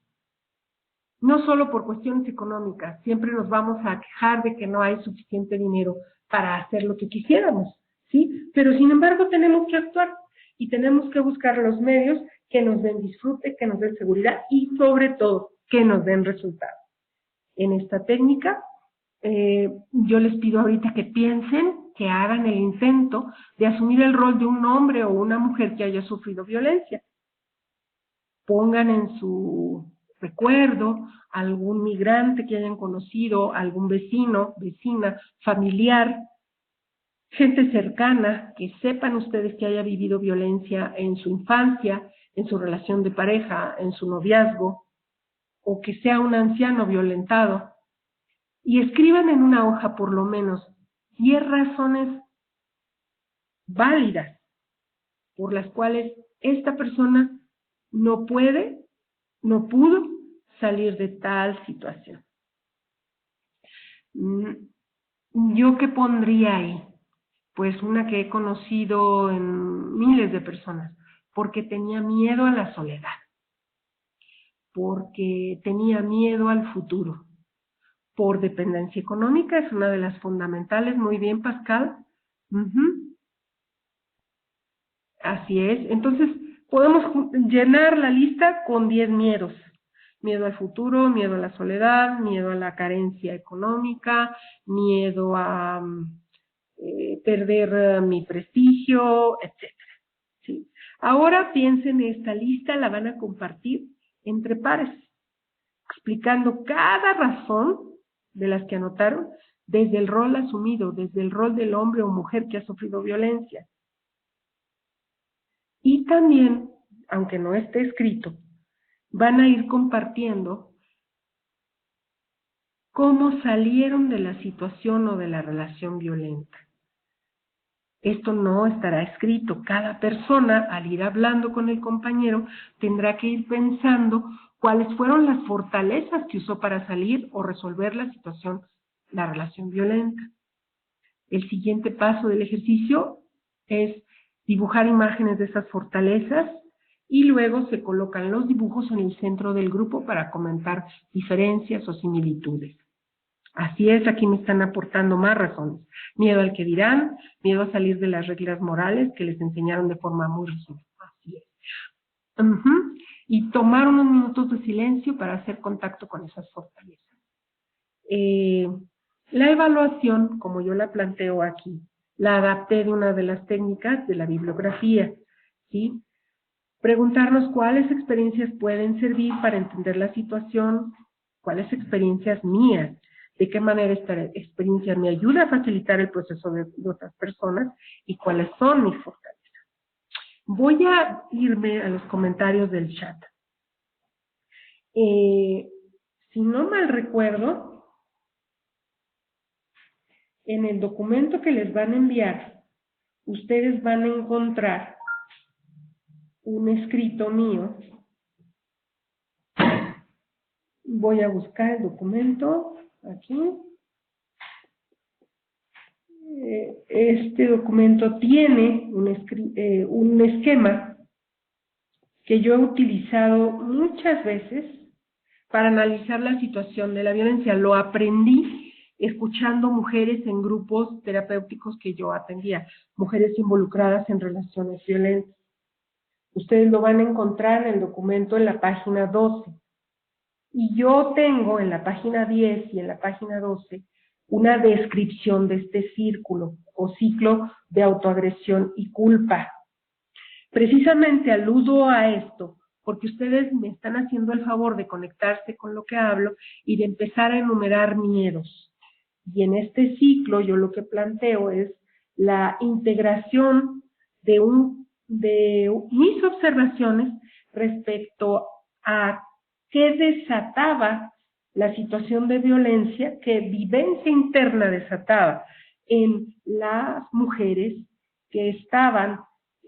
No solo por cuestiones económicas, siempre nos vamos a quejar de que no hay suficiente dinero para hacer lo que quisiéramos, ¿sí? Pero sin embargo tenemos que actuar y tenemos que buscar los medios que nos den disfrute, que nos den seguridad y sobre todo que nos den resultados. En esta técnica, yo les pido ahorita que piensen, que hagan el intento de asumir el rol de un hombre o una mujer que haya sufrido violencia. Pongan en su recuerdo algún migrante que hayan conocido, algún vecino, vecina, familiar, gente cercana, que sepan ustedes que haya vivido violencia en su infancia, en su relación de pareja, en su noviazgo, o que sea un anciano violentado. Y escriban en una hoja por lo menos 10 razones válidas por las cuales esta persona no puede, no pudo salir de tal situación. ¿Yo qué pondría ahí? Pues una que he conocido en miles de personas, porque tenía miedo a la soledad, porque tenía miedo al futuro, por dependencia económica, es una de las fundamentales, muy bien, Pascal. Así es, entonces podemos llenar la lista con 10 miedos. Miedo al futuro, miedo a la soledad, miedo a la carencia económica, miedo a perder mi prestigio, etcétera. ¿Sí? Ahora piensen en esta lista, la van a compartir entre pares, explicando cada razón de las que anotaron desde el rol asumido, desde el rol del hombre o mujer que ha sufrido violencia. Y también, aunque no esté escrito, van a ir compartiendo cómo salieron de la situación o de la relación violenta. Esto no estará escrito. Cada persona, al ir hablando con el compañero, tendrá que ir pensando cuáles fueron las fortalezas que usó para salir o resolver la situación, la relación violenta. El siguiente paso del ejercicio es dibujar imágenes de esas fortalezas y luego se colocan los dibujos en el centro del grupo para comentar diferencias o similitudes. Así es, aquí me están aportando más razones. Miedo al que dirán, miedo a salir de las reglas morales que les enseñaron de forma muy rígida. Así es. Y tomar unos minutos de silencio para hacer contacto con esas fortalezas. La evaluación, como yo la planteo aquí, la adapté de una de las técnicas de la bibliografía, ¿sí? Preguntarnos cuáles experiencias pueden servir para entender la situación, cuáles experiencias mías, de qué manera esta experiencia me ayuda a facilitar el proceso de otras personas y cuáles son mis fortalezas. Voy a irme a los comentarios del chat. Si no mal recuerdo, en el documento que les van a enviar, ustedes van a encontrar un escrito mío. Voy a buscar el documento aquí. Este documento tiene un esquema que yo he utilizado muchas veces para analizar la situación de la violencia. Lo aprendí escuchando mujeres en grupos terapéuticos que yo atendía, mujeres involucradas en relaciones violentas. Ustedes lo van a encontrar en el documento en la página 12. Y yo tengo en la página 10 y en la página 12 una descripción de este círculo o ciclo de autoagresión y culpa. Precisamente aludo a esto porque ustedes me están haciendo el favor de conectarse con lo que hablo y de empezar a enumerar miedos. Y en este ciclo yo lo que planteo es la integración de mis observaciones respecto a qué desataba la situación de violencia, qué vivencia interna desataba en las mujeres que estaban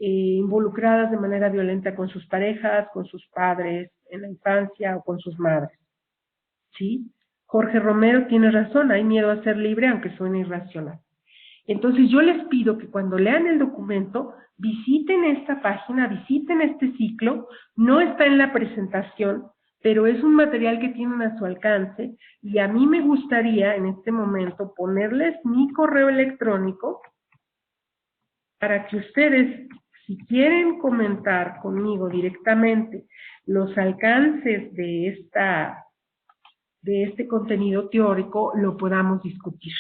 involucradas de manera violenta con sus parejas, con sus padres en la infancia o con sus madres. ¿Sí? Jorge Romero tiene razón, hay miedo a ser libre aunque suene irracional. Entonces yo les pido que cuando lean el documento, visiten esta página, visiten este ciclo, no está en la presentación, pero es un material que tienen a su alcance y a mí me gustaría en este momento ponerles mi correo electrónico para que ustedes, si quieren comentar conmigo directamente los alcances de este contenido teórico, lo podamos discutir.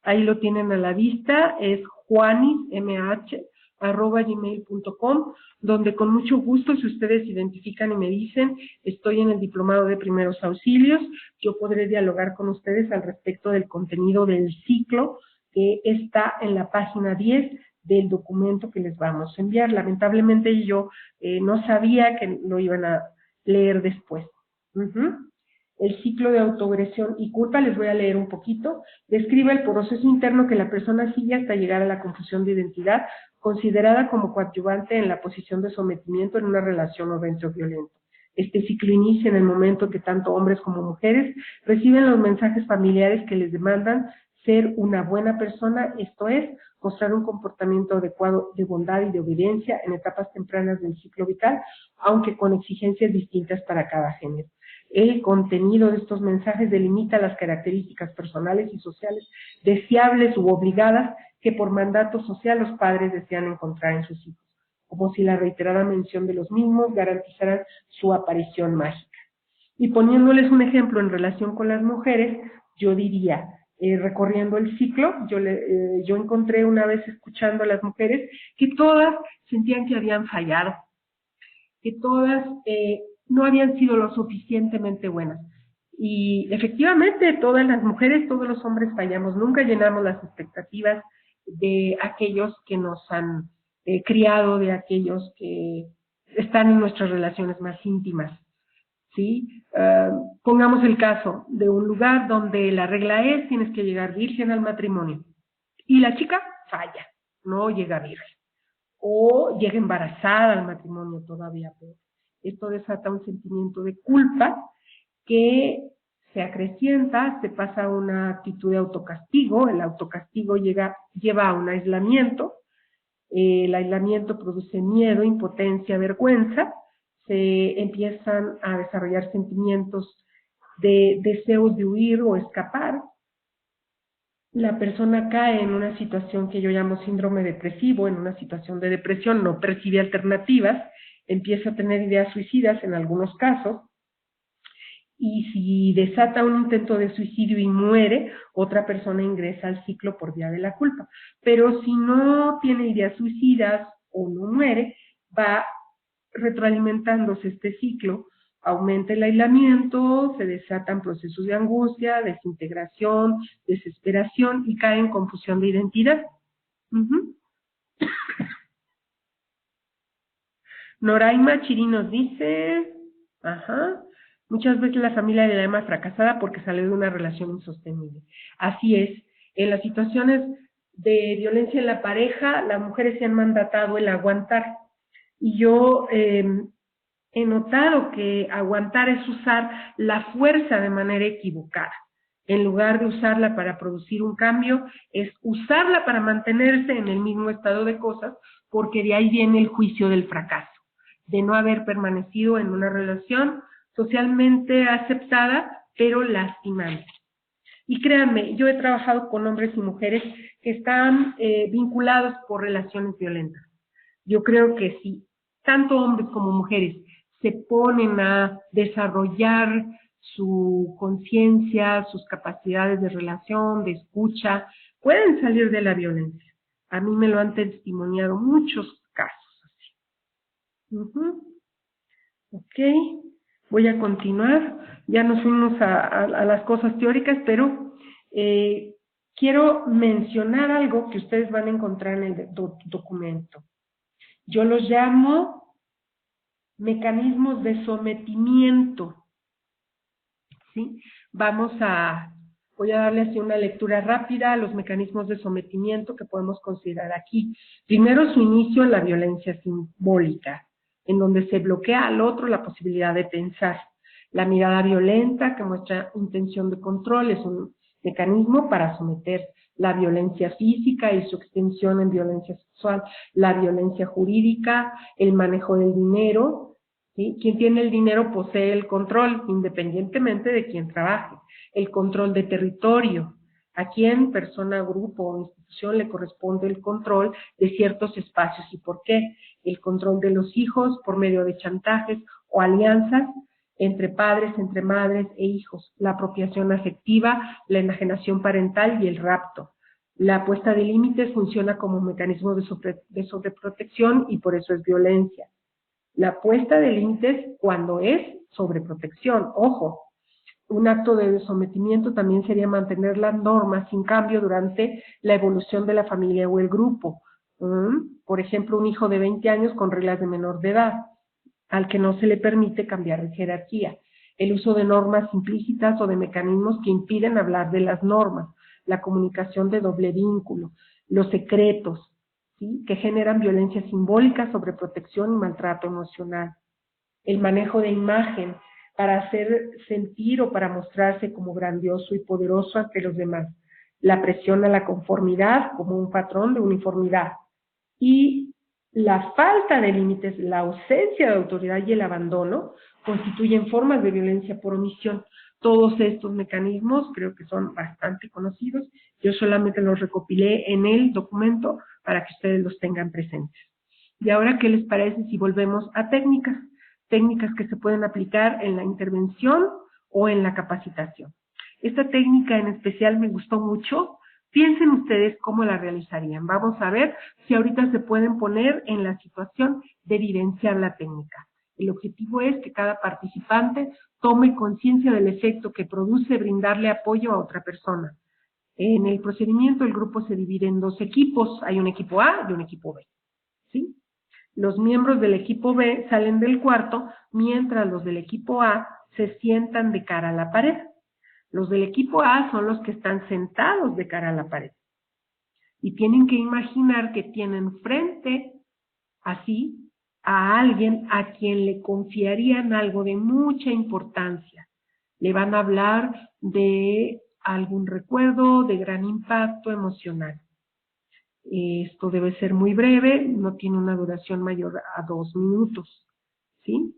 Ahí lo tienen a la vista, es juanismh@gmail.com, donde con mucho gusto, si ustedes identifican y me dicen, estoy en el diplomado de primeros auxilios, yo podré dialogar con ustedes al respecto del contenido del ciclo que está en la página 10 del documento que les vamos a enviar. Lamentablemente yo no sabía que lo iban a leer después. El ciclo de autoagresión y culpa, les voy a leer un poquito, describe el proceso interno que la persona sigue hasta llegar a la confusión de identidad, considerada como coadyuvante en la posición de sometimiento en una relación o evento violento. Este ciclo inicia en el momento que tanto hombres como mujeres reciben los mensajes familiares que les demandan ser una buena persona, esto es, mostrar un comportamiento adecuado de bondad y de obediencia en etapas tempranas del ciclo vital, aunque con exigencias distintas para cada género. El contenido de estos mensajes delimita las características personales y sociales deseables u obligadas que por mandato social los padres desean encontrar en sus hijos, como si la reiterada mención de los mismos garantizaran su aparición mágica. Y poniéndoles un ejemplo en relación con las mujeres, yo diría, recorriendo el ciclo, yo encontré una vez escuchando a las mujeres que todas sentían que habían fallado, que todas no habían sido lo suficientemente buenas. Y efectivamente, todas las mujeres, todos los hombres fallamos, nunca llenamos las expectativas de aquellos que nos han criado, de aquellos que están en nuestras relaciones más íntimas. ¿Sí? Pongamos el caso de un lugar donde la regla es tienes que llegar virgen al matrimonio y la chica falla, no llega virgen o llega embarazada al matrimonio todavía peor. Esto desata un sentimiento de culpa que se acrecienta, se pasa a una actitud de autocastigo, el autocastigo lleva a un aislamiento, el aislamiento produce miedo, impotencia, vergüenza, se empiezan a desarrollar sentimientos de deseos de huir o escapar. La persona cae en una situación que yo llamo síndrome depresivo, en una situación de depresión, no percibe alternativas, empieza a tener ideas suicidas en algunos casos, y si desata un intento de suicidio y muere, otra persona ingresa al ciclo por vía de la culpa. Pero si no tiene ideas suicidas o no muere, va retroalimentándose este ciclo, aumenta el aislamiento, se desatan procesos de angustia, desintegración, desesperación y cae en confusión de identidad. Noraima Chiri nos dice, muchas veces la familia le llama fracasada porque salió de una relación insostenible. Así es, en las situaciones de violencia en la pareja, las mujeres se han mandatado el aguantar. Y yo he notado que aguantar es usar la fuerza de manera equivocada. En lugar de usarla para producir un cambio, es usarla para mantenerse en el mismo estado de cosas, porque de ahí viene el juicio del fracaso, de no haber permanecido en una relación socialmente aceptada, pero lastimante. Y créanme, yo he trabajado con hombres y mujeres que están vinculados por relaciones violentas. Yo creo que si tanto hombres como mujeres se ponen a desarrollar su conciencia, sus capacidades de relación, de escucha, pueden salir de la violencia. A mí me lo han testimoniado muchos casos así. Ok, voy a continuar. Ya nos fuimos a las cosas teóricas, pero quiero mencionar algo que ustedes van a encontrar en el documento. Yo los llamo mecanismos de sometimiento, ¿sí? Voy a darle así una lectura rápida a los mecanismos de sometimiento que podemos considerar aquí. Primero, su inicio en la violencia simbólica, en donde se bloquea al otro la posibilidad de pensar. La mirada violenta, que muestra intención de control, es un mecanismo para someter. La violencia física y su extensión en violencia sexual, la violencia jurídica, el manejo del dinero, ¿sí? Quien tiene el dinero posee el control, independientemente de quién trabaje. El control de territorio, a quién, persona, grupo o institución le corresponde el control de ciertos espacios y por qué. El control de los hijos por medio de chantajes o alianzas entre padres, entre madres e hijos, la apropiación afectiva, la enajenación parental y el rapto. La puesta de límites funciona como un mecanismo de sobreprotección y por eso es violencia. La puesta de límites cuando es sobreprotección, ojo. Un acto de sometimiento también sería mantener las normas sin cambio durante la evolución de la familia o el grupo. Por ejemplo, un hijo de 20 años con reglas de menor de edad, al que no se le permite cambiar de jerarquía. El uso de normas implícitas o de mecanismos que impiden hablar de las normas, la comunicación de doble vínculo, los secretos, ¿sí? Que generan violencia simbólica, sobreprotección y maltrato emocional. El manejo de imagen para hacer sentir o para mostrarse como grandioso y poderoso ante los demás. La presión a la conformidad como un patrón de uniformidad. Y la falta de límites, la ausencia de autoridad y el abandono constituyen formas de violencia por omisión. Todos estos mecanismos creo que son bastante conocidos. Yo solamente los recopilé en el documento para que ustedes los tengan presentes. Y ahora, ¿qué les parece si volvemos a técnicas? Técnicas que se pueden aplicar en la intervención o en la capacitación. Esta técnica en especial me gustó mucho. Piensen ustedes cómo la realizarían. Vamos a ver si ahorita se pueden poner en la situación de vivenciar la técnica. El objetivo es que cada participante tome conciencia del efecto que produce brindarle apoyo a otra persona. En el procedimiento el grupo se divide en dos equipos. Hay un equipo A y un equipo B, ¿sí? Los miembros del equipo B salen del cuarto, mientras los del equipo A se sientan de cara a la pared. Los del equipo A son los que están sentados de cara a la pared. Y tienen que imaginar que tienen frente, así, a alguien a quien le confiarían algo de mucha importancia. Le van a hablar de algún recuerdo de gran impacto emocional. Esto debe ser muy breve, no tiene una duración mayor a 2 minutos, ¿sí?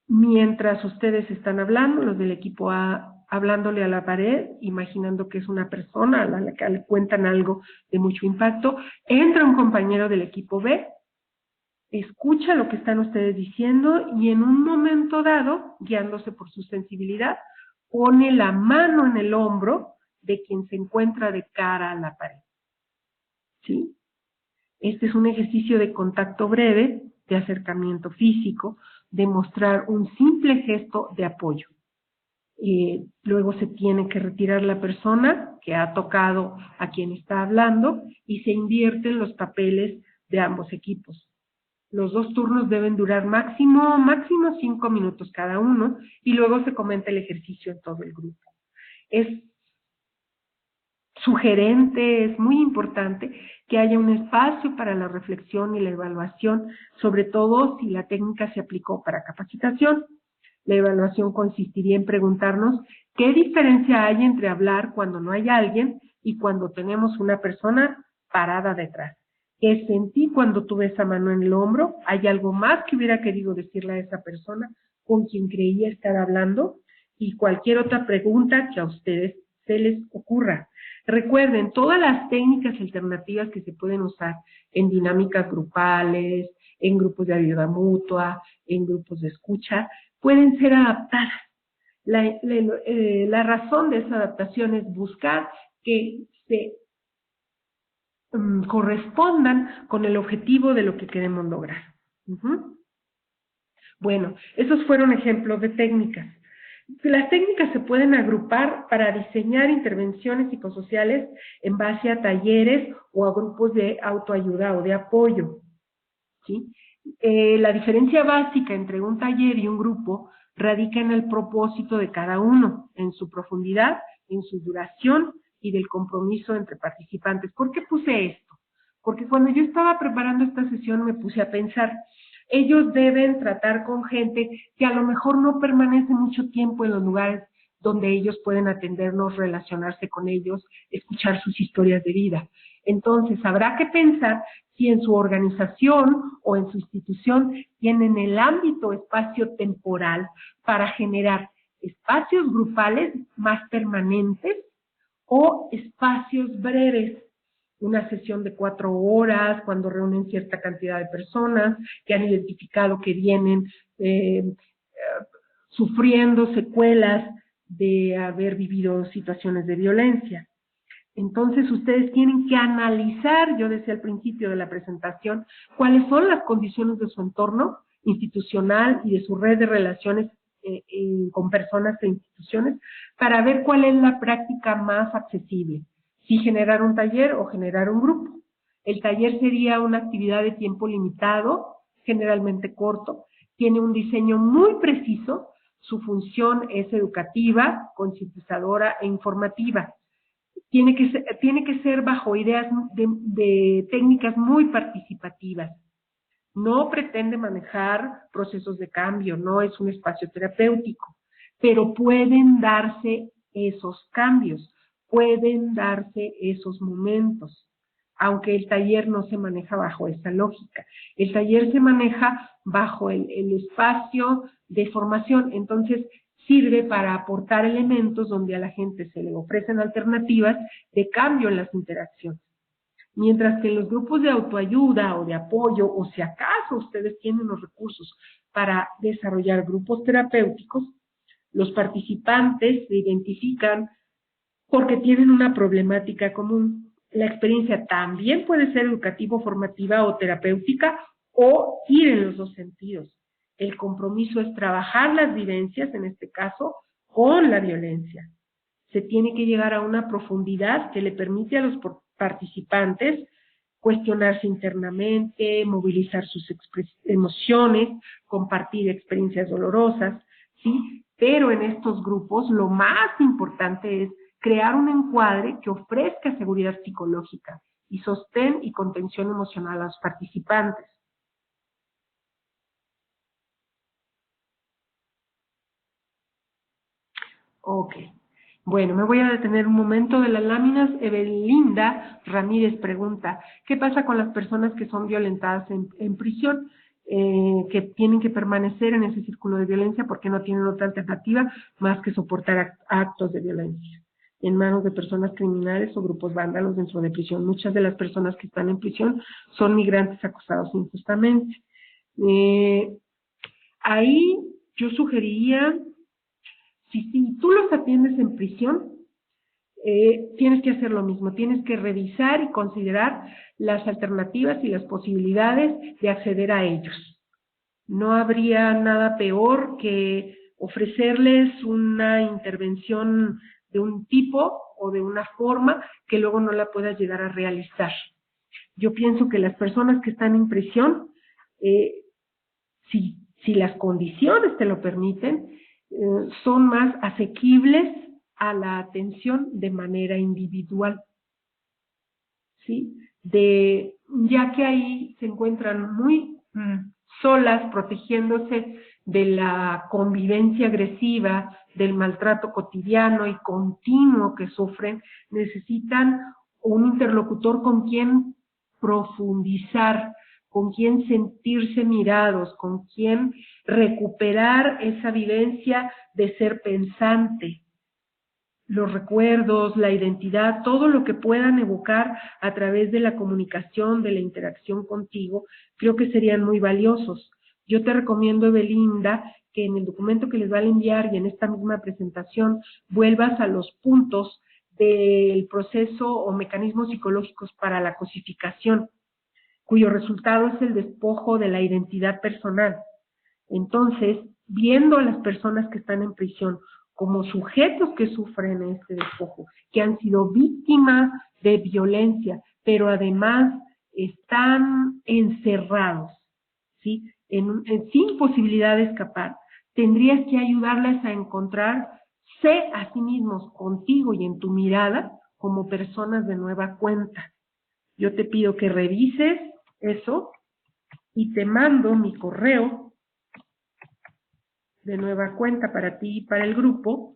mientras ustedes están hablando, los del equipo A hablándole a la pared, imaginando que es una persona a la que le cuentan algo de mucho impacto, entra un compañero del equipo B, escucha lo que están ustedes diciendo y en un momento dado, guiándose por su sensibilidad, pone la mano en el hombro de quien se encuentra de cara a la pared. ¿Sí? Este es un ejercicio de contacto breve, de acercamiento físico, de mostrar un simple gesto de apoyo. Luego se tiene que retirar la persona que ha tocado a quien está hablando y se invierten los papeles de ambos equipos. Los 2 turnos deben durar máximo 5 minutos cada uno y luego se comenta el ejercicio en todo el grupo. Es sugerente, es muy importante que haya un espacio para la reflexión y la evaluación, sobre todo si la técnica se aplicó para capacitación. La evaluación consistiría en preguntarnos qué diferencia hay entre hablar cuando no hay alguien y cuando tenemos una persona parada detrás. ¿Qué sentí cuando tuve esa mano en el hombro? ¿Hay algo más que hubiera querido decirle a esa persona con quien creía estar hablando? Y cualquier otra pregunta que a ustedes se les ocurra. Recuerden, todas las técnicas alternativas que se pueden usar en dinámicas grupales, en grupos de ayuda mutua, en grupos de escucha, pueden ser adaptadas. La razón de esa adaptación es buscar que se correspondan con el objetivo de lo que queremos lograr. Bueno, esos fueron ejemplos de técnicas. Las técnicas se pueden agrupar para diseñar intervenciones psicosociales en base a talleres o a grupos de autoayuda o de apoyo, ¿sí? La diferencia básica entre un taller y un grupo radica en el propósito de cada uno, en su profundidad, en su duración y del compromiso entre participantes. ¿Por qué puse esto? Porque cuando yo estaba preparando esta sesión me puse a pensar, ellos deben tratar con gente que a lo mejor no permanece mucho tiempo en los lugares donde ellos pueden atendernos, relacionarse con ellos, escuchar sus historias de vida. Entonces, habrá que pensar si en su organización o en su institución tienen el ámbito espacio-temporal para generar espacios grupales más permanentes o espacios breves. Una sesión de 4 horas, cuando reúnen cierta cantidad de personas que han identificado que vienen sufriendo secuelas de haber vivido situaciones de violencia. Entonces, ustedes tienen que analizar, yo decía al principio de la presentación, cuáles son las condiciones de su entorno institucional y de su red de relaciones con personas e instituciones para ver cuál es la práctica más accesible, si generar un taller o generar un grupo. El taller sería una actividad de tiempo limitado, generalmente corto, tiene un diseño muy preciso, su función es educativa, concientizadora e informativa. Tiene que ser bajo ideas de técnicas muy participativas. No pretende manejar procesos de cambio, no es un espacio terapéutico, pero pueden darse esos cambios, pueden darse esos momentos, aunque el taller no se maneja bajo esa lógica. El taller se maneja bajo el espacio de formación, entonces sirve para aportar elementos donde a la gente se le ofrecen alternativas de cambio en las interacciones. Mientras que en los grupos de autoayuda o de apoyo, o si acaso ustedes tienen los recursos para desarrollar grupos terapéuticos, los participantes se identifican porque tienen una problemática común. La experiencia también puede ser educativo, formativa o terapéutica, o ir en los 2 sentidos. El compromiso es trabajar las vivencias, en este caso, con la violencia. Se tiene que llegar a una profundidad que le permite a los participantes cuestionarse internamente, movilizar sus emociones, compartir experiencias dolorosas, ¿sí? Pero en estos grupos lo más importante es crear un encuadre que ofrezca seguridad psicológica y sostén y contención emocional a los participantes. Ok. Bueno, me voy a detener un momento de las láminas. Evelinda Ramírez pregunta, ¿qué pasa con las personas que son violentadas en prisión? que tienen que permanecer en ese círculo de violencia porque no tienen otra alternativa más que soportar actos de violencia en manos de personas criminales o grupos vándalos dentro de prisión. Muchas de las personas que están en prisión son migrantes acosados injustamente. Ahí yo sugeriría, si tú los atiendes en prisión, tienes que hacer lo mismo, tienes que revisar y considerar las alternativas y las posibilidades de acceder a ellos. No habría nada peor que ofrecerles una intervención de un tipo o de una forma que luego no la puedas llegar a realizar. Yo pienso que las personas que están en prisión, si las condiciones te lo permiten, son más asequibles a la atención de manera individual, ¿sí? Ya que ahí se encuentran muy solas, protegiéndose de la convivencia agresiva, del maltrato cotidiano y continuo que sufren, necesitan un interlocutor con quien profundizar, con quien sentirse mirados, con quien recuperar esa vivencia de ser pensante, los recuerdos, la identidad, todo lo que puedan evocar a través de la comunicación, de la interacción contigo, creo que serían muy valiosos. Yo te recomiendo, Evelinda, que en el documento que les va a enviar y en esta misma presentación vuelvas a los puntos del proceso o mecanismos psicológicos para la cosificación, cuyo resultado es el despojo de la identidad personal. Entonces, viendo a las personas que están en prisión como sujetos que sufren este despojo, que han sido víctimas de violencia, pero además están encerrados, ¿sí? Sin posibilidad de escapar, tendrías que ayudarles a encontrarse a sí mismos contigo y en tu mirada como personas de nueva cuenta. Yo te pido que revises eso y te mando mi correo de nueva cuenta para ti y para el grupo,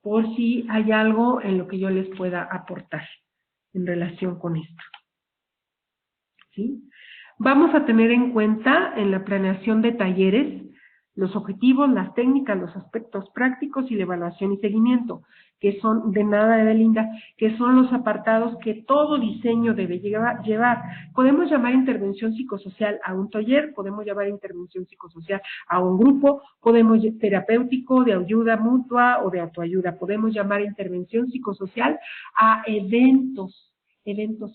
por si hay algo en lo que yo les pueda aportar en relación con esto. ¿Sí? Vamos a tener en cuenta en la planeación de talleres los objetivos, las técnicas, los aspectos prácticos y la evaluación y seguimiento, que son, de nada, Evelinda, que son los apartados que todo diseño debe llevar. Podemos llamar intervención psicosocial a un taller, podemos llamar intervención psicosocial a un grupo, podemos terapéutico, de ayuda mutua o de autoayuda, podemos llamar intervención psicosocial a eventos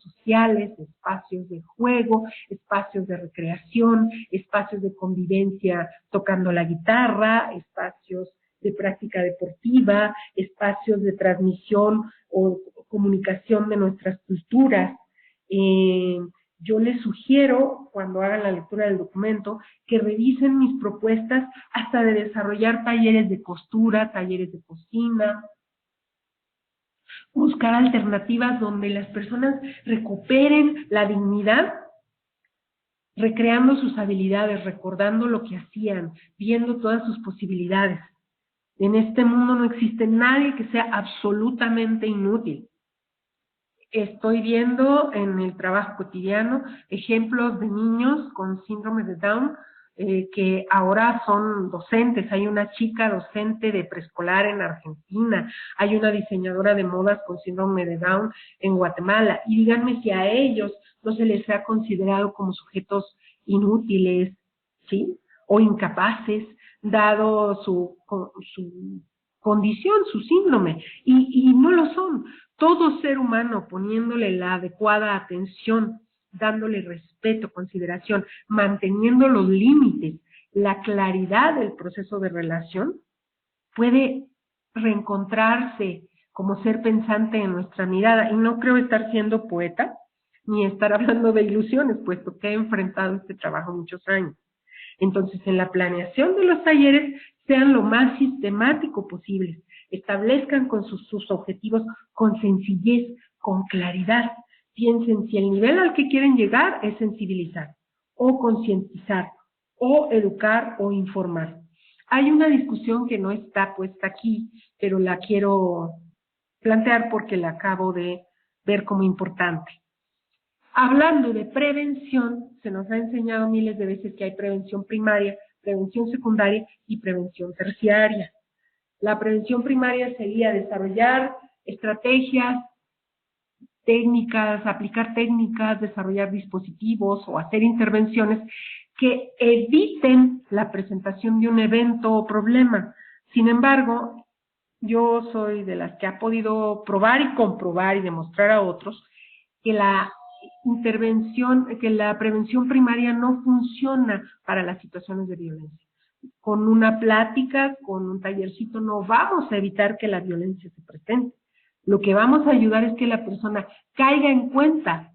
sociales, espacios de juego, espacios de recreación, espacios de convivencia tocando la guitarra, espacios de práctica deportiva, espacios de transmisión o comunicación de nuestras culturas. Yo les sugiero, cuando hagan la lectura del documento, que revisen mis propuestas hasta de desarrollar talleres de costura, talleres de cocina, buscar alternativas donde las personas recuperen la dignidad, recreando sus habilidades, recordando lo que hacían, viendo todas sus posibilidades. En este mundo no existe nadie que sea absolutamente inútil. Estoy viendo en el trabajo cotidiano ejemplos de niños con síndrome de Down que ahora son docentes. Hay una chica docente de preescolar en Argentina, hay una diseñadora de modas con síndrome de Down en Guatemala, y díganme si a ellos no se les ha considerado como sujetos inútiles, ¿sí? O incapaces, dado su condición, su síndrome, y no lo son. Todo ser humano poniéndole la adecuada atención, dándole respeto, consideración, manteniendo los límites, la claridad del proceso de relación, puede reencontrarse como ser pensante en nuestra mirada. Y no creo estar siendo poeta, ni estar hablando de ilusiones, puesto que he enfrentado este trabajo muchos años. Entonces, en la planeación de los talleres, sean lo más sistemático posible, establezcan con sus objetivos con sencillez, con claridad. Piensen si el nivel al que quieren llegar es sensibilizar, o concientizar, o educar, o informar. Hay una discusión que no está puesta aquí, pero la quiero plantear porque la acabo de ver como importante. Hablando de prevención, se nos ha enseñado miles de veces que hay prevención primaria, prevención secundaria y prevención terciaria. La prevención primaria sería desarrollar estrategias, técnicas, aplicar técnicas, desarrollar dispositivos o hacer intervenciones que eviten la presentación de un evento o problema. Sin embargo, yo soy de las que ha podido probar y comprobar y demostrar a otros que la prevención primaria no funciona para las situaciones de violencia. Con una plática, con un tallercito, no vamos a evitar que la violencia se presente. Lo que vamos a ayudar es que la persona caiga en cuenta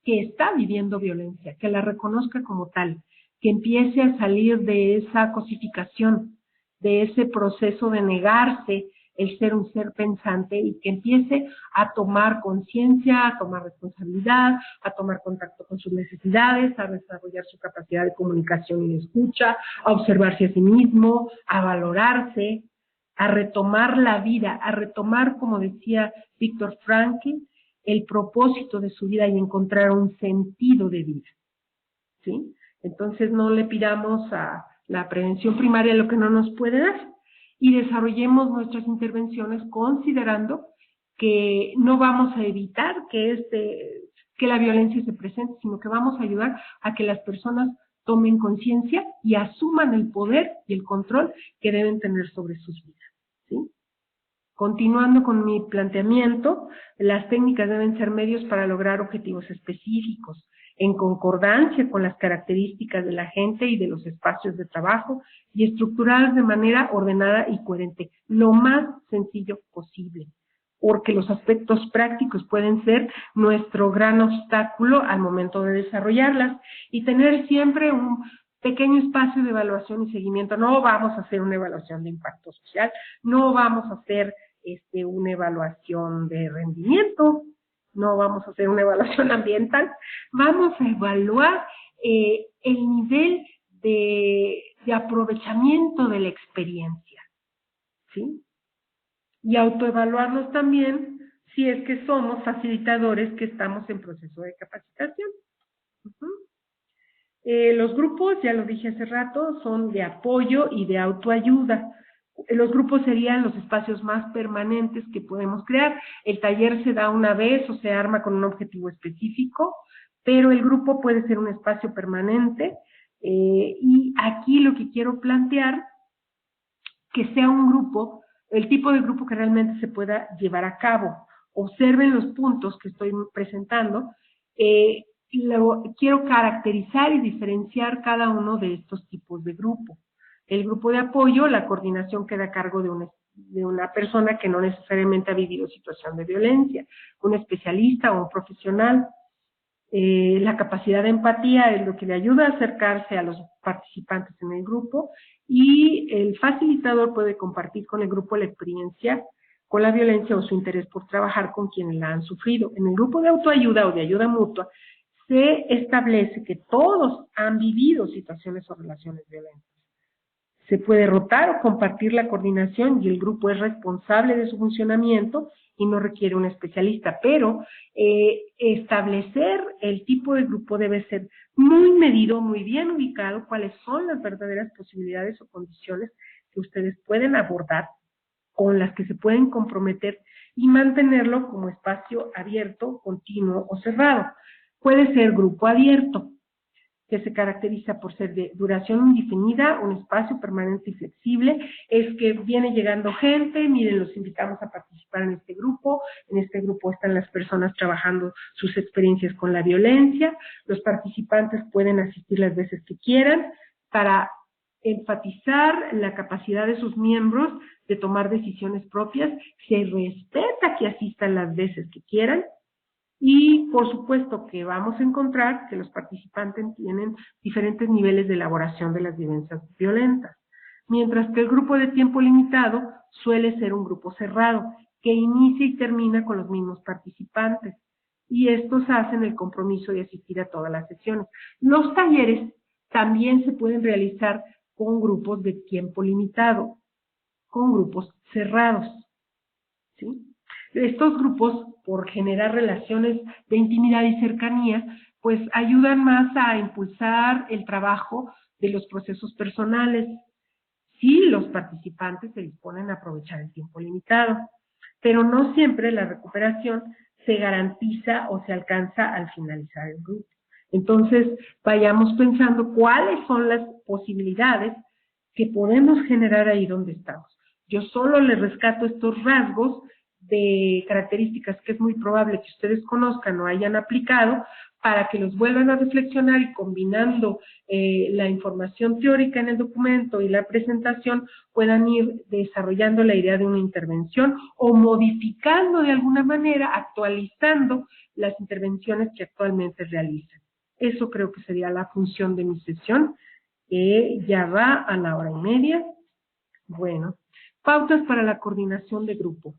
que está viviendo violencia, que la reconozca como tal, que empiece a salir de esa cosificación, de ese proceso de negarse el ser un ser pensante y que empiece a tomar conciencia, a tomar responsabilidad, a tomar contacto con sus necesidades, a desarrollar su capacidad de comunicación y de escucha, a observarse a sí mismo, a valorarse, a retomar la vida, a retomar, como decía Viktor Frankl, el propósito de su vida y encontrar un sentido de vida, ¿sí? Entonces no le pidamos a la prevención primaria lo que no nos puede dar y desarrollemos nuestras intervenciones considerando que no vamos a evitar que la violencia se presente, sino que vamos a ayudar a que las personas tomen conciencia y asuman el poder y el control que deben tener sobre sus vidas, ¿sí? Continuando con mi planteamiento, las técnicas deben ser medios para lograr objetivos específicos, en concordancia con las características de la gente y de los espacios de trabajo, y estructuradas de manera ordenada y coherente, lo más sencillo posible, porque los aspectos prácticos pueden ser nuestro gran obstáculo al momento de desarrollarlas, y tener siempre un pequeño espacio de evaluación y seguimiento. No vamos a hacer una evaluación de impacto social, no vamos a hacer una evaluación de rendimiento, no vamos a hacer una evaluación ambiental, vamos a evaluar el nivel de aprovechamiento de la experiencia, ¿sí? Y autoevaluarnos también si es que somos facilitadores que estamos en proceso de capacitación. Los grupos, ya lo dije hace rato, son de apoyo y de autoayuda. Los grupos serían los espacios más permanentes que podemos crear. El taller se da una vez o se arma con un objetivo específico, pero el grupo puede ser un espacio permanente. Y aquí lo que quiero plantear, que sea un grupo, el tipo de grupo que realmente se pueda llevar a cabo. Observen los puntos que estoy presentando. Quiero caracterizar y diferenciar cada uno de estos tipos de grupo. El grupo de apoyo, la coordinación queda a cargo de una persona que no necesariamente ha vivido situación de violencia, un especialista o un profesional. La capacidad de empatía es lo que le ayuda a acercarse a los participantes en el grupo, y el facilitador puede compartir con el grupo la experiencia con la violencia o su interés por trabajar con quienes la han sufrido. En el grupo de autoayuda o de ayuda mutua se establece que todos han vivido situaciones o relaciones violentas. Se puede rotar o compartir la coordinación y el grupo es responsable de su funcionamiento y no requiere un especialista, pero establecer el tipo de grupo debe ser muy medido, muy bien ubicado, cuáles son las verdaderas posibilidades o condiciones que ustedes pueden abordar, con las que se pueden comprometer y mantenerlo como espacio abierto, continuo o cerrado. Puede ser grupo abierto, que se caracteriza por ser de duración indefinida, un espacio permanente y flexible, es que viene llegando gente, miren, los invitamos a participar en este grupo están las personas trabajando sus experiencias con la violencia, los participantes pueden asistir las veces que quieran, para enfatizar la capacidad de sus miembros de tomar decisiones propias, se respeta que asistan las veces que quieran. Y por supuesto que vamos a encontrar que los participantes tienen diferentes niveles de elaboración de las vivencias violentas, mientras que el grupo de tiempo limitado suele ser un grupo cerrado, que inicia y termina con los mismos participantes, y estos hacen el compromiso de asistir a todas las sesiones. Los talleres también se pueden realizar con grupos de tiempo limitado, con grupos cerrados, ¿sí? Estos grupos, por generar relaciones de intimidad y cercanía, pues ayudan más a impulsar el trabajo de los procesos personales, si los participantes se disponen a aprovechar el tiempo limitado. Pero no siempre la recuperación se garantiza o se alcanza al finalizar el grupo. Entonces, vayamos pensando cuáles son las posibilidades que podemos generar ahí donde estamos. Yo solo les rescato estos rasgos de características que es muy probable que ustedes conozcan o hayan aplicado para que los vuelvan a reflexionar y combinando la información teórica en el documento y la presentación puedan ir desarrollando la idea de una intervención o modificando de alguna manera, actualizando las intervenciones que actualmente realizan. Eso creo que sería la función de mi sesión, que ya va a la 1:30. Bueno, pautas para la coordinación de grupo.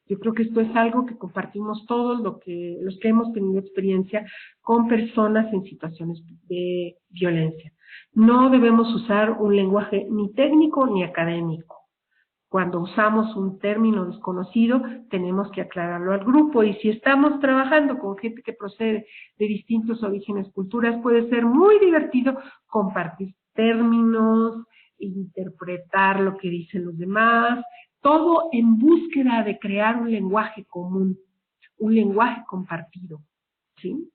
Yo creo que esto es algo que compartimos todos los que hemos tenido experiencia con personas en situaciones de violencia. No debemos usar un lenguaje ni técnico ni académico. Cuando usamos un término desconocido, tenemos que aclararlo al grupo. Y si estamos trabajando con gente que procede de distintos orígenes, culturas, puede ser muy divertido compartir términos, interpretar lo que dicen los demás, todo en búsqueda de crear un lenguaje común, un lenguaje compartido, ¿sí?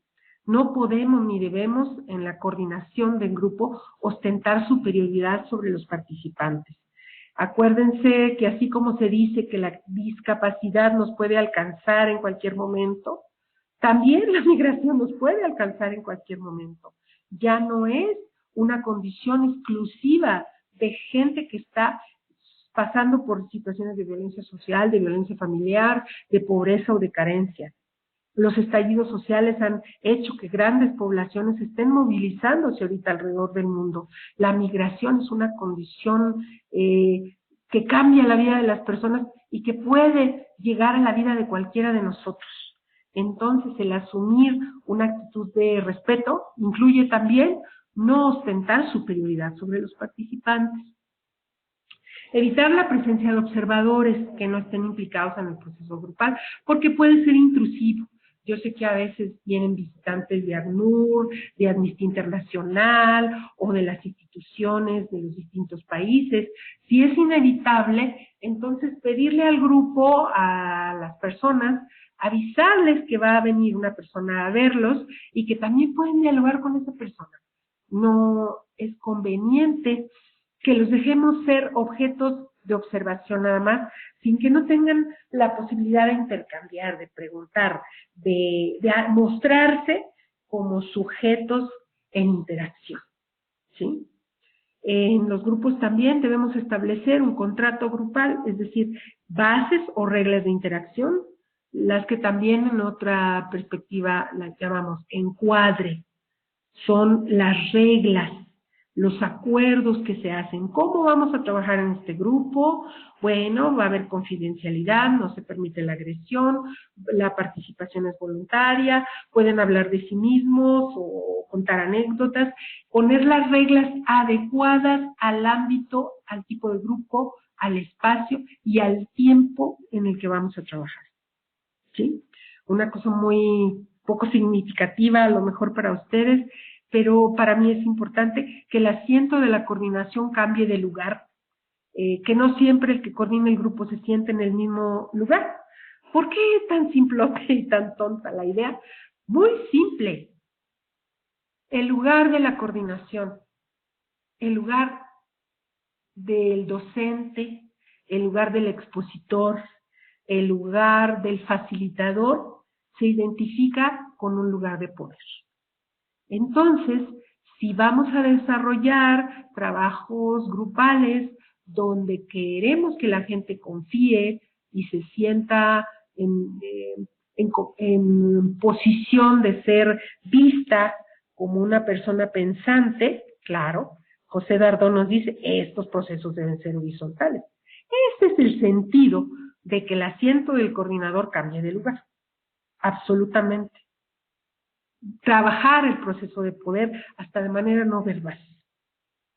No podemos ni debemos en la coordinación del grupo ostentar superioridad sobre los participantes. Acuérdense que así como se dice que la discapacidad nos puede alcanzar en cualquier momento, también la migración nos puede alcanzar en cualquier momento. Ya no es una condición exclusiva de gente que está pasando por situaciones de violencia social, de violencia familiar, de pobreza o de carencia. Los estallidos sociales han hecho que grandes poblaciones estén movilizándose ahorita alrededor del mundo. La migración es una condición que cambia la vida de las personas y que puede llegar a la vida de cualquiera de nosotros. Entonces, el asumir una actitud de respeto incluye también no ostentar superioridad sobre los participantes. Evitar la presencia de observadores que no estén implicados en el proceso grupal, porque puede ser intrusivo. Yo sé que a veces vienen visitantes de ACNUR, de Amnistía Internacional o de las instituciones de los distintos países. Si es inevitable, entonces pedirle al grupo, a las personas, avisarles que va a venir una persona a verlos y que también pueden dialogar con esa persona. No es conveniente que los dejemos ser objetos de observación nada más, sin que no tengan la posibilidad de intercambiar, de preguntar, de mostrarse como sujetos en interacción, ¿sí? En los grupos también debemos establecer un contrato grupal, es decir, bases o reglas de interacción, las que también en otra perspectiva las llamamos encuadre. Son las reglas, los acuerdos que se hacen. ¿Cómo vamos a trabajar en este grupo? Bueno, va a haber confidencialidad, no se permite la agresión, la participación es voluntaria, pueden hablar de sí mismos o contar anécdotas, poner las reglas adecuadas al ámbito, al tipo de grupo, al espacio y al tiempo en el que vamos a trabajar, ¿sí? Una cosa muy poco significativa a lo mejor para ustedes, pero para mí es importante que el asiento de la coordinación cambie de lugar, que no siempre el que coordina el grupo se siente en el mismo lugar. ¿Por qué es tan simplote y tan tonta la idea? Muy simple. El lugar de la coordinación, el lugar del docente, el lugar del expositor, el lugar del facilitador, se identifica con un lugar de poder. Entonces, si vamos a desarrollar trabajos grupales donde queremos que la gente confíe y se sienta en posición de ser vista como una persona pensante, claro, José Dardó nos dice, estos procesos deben ser horizontales. Ese es el sentido de que el asiento del coordinador cambie de lugar, absolutamente. Trabajar el proceso de poder hasta de manera no verbal.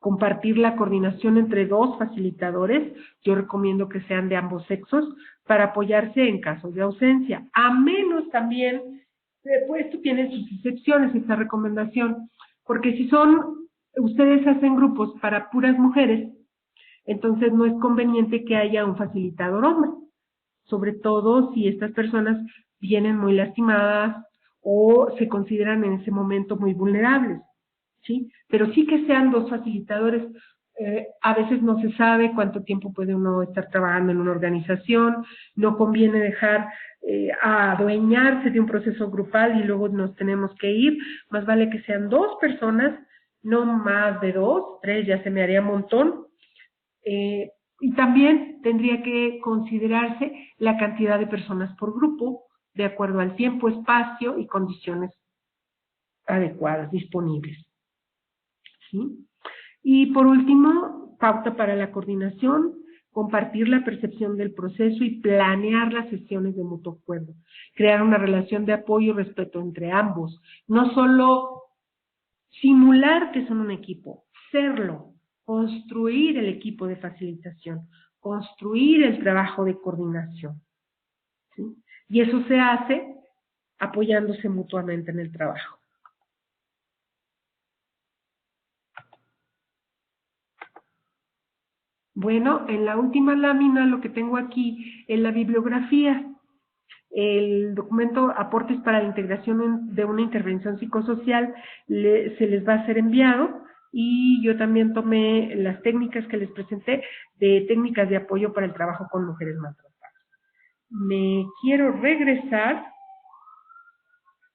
Compartir la coordinación entre 2 facilitadores, yo recomiendo que sean de ambos sexos, para apoyarse en casos de ausencia, a menos también, pues esto tiene sus excepciones, esta recomendación, porque si ustedes hacen grupos para puras mujeres, entonces no es conveniente que haya un facilitador hombre, sobre todo si estas personas vienen muy lastimadas o se consideran en ese momento muy vulnerables, ¿sí? Pero sí que sean 2 facilitadores. A veces no se sabe cuánto tiempo puede uno estar trabajando en una organización, no conviene dejar adueñarse de un proceso grupal y luego nos tenemos que ir, más vale que sean 2 personas, no más de 2, 3 ya se me haría un montón. Y también tendría que considerarse la cantidad de personas por grupo, de acuerdo al tiempo, espacio y condiciones adecuadas, disponibles, ¿sí? Y por último, pauta para la coordinación, compartir la percepción del proceso y planear las sesiones de mutuo acuerdo. Crear una relación de apoyo y respeto entre ambos. No solo simular que son un equipo, serlo. Construir el equipo de facilitación, construir el trabajo de coordinación, ¿sí? Y eso se hace apoyándose mutuamente en el trabajo. Bueno, en la última lámina lo que tengo aquí es la bibliografía. El documento Aportes para la integración de una intervención psicosocial se les va a ser enviado, y yo también tomé las técnicas que les presenté de técnicas de apoyo para el trabajo con mujeres maltratadas. Me quiero regresar,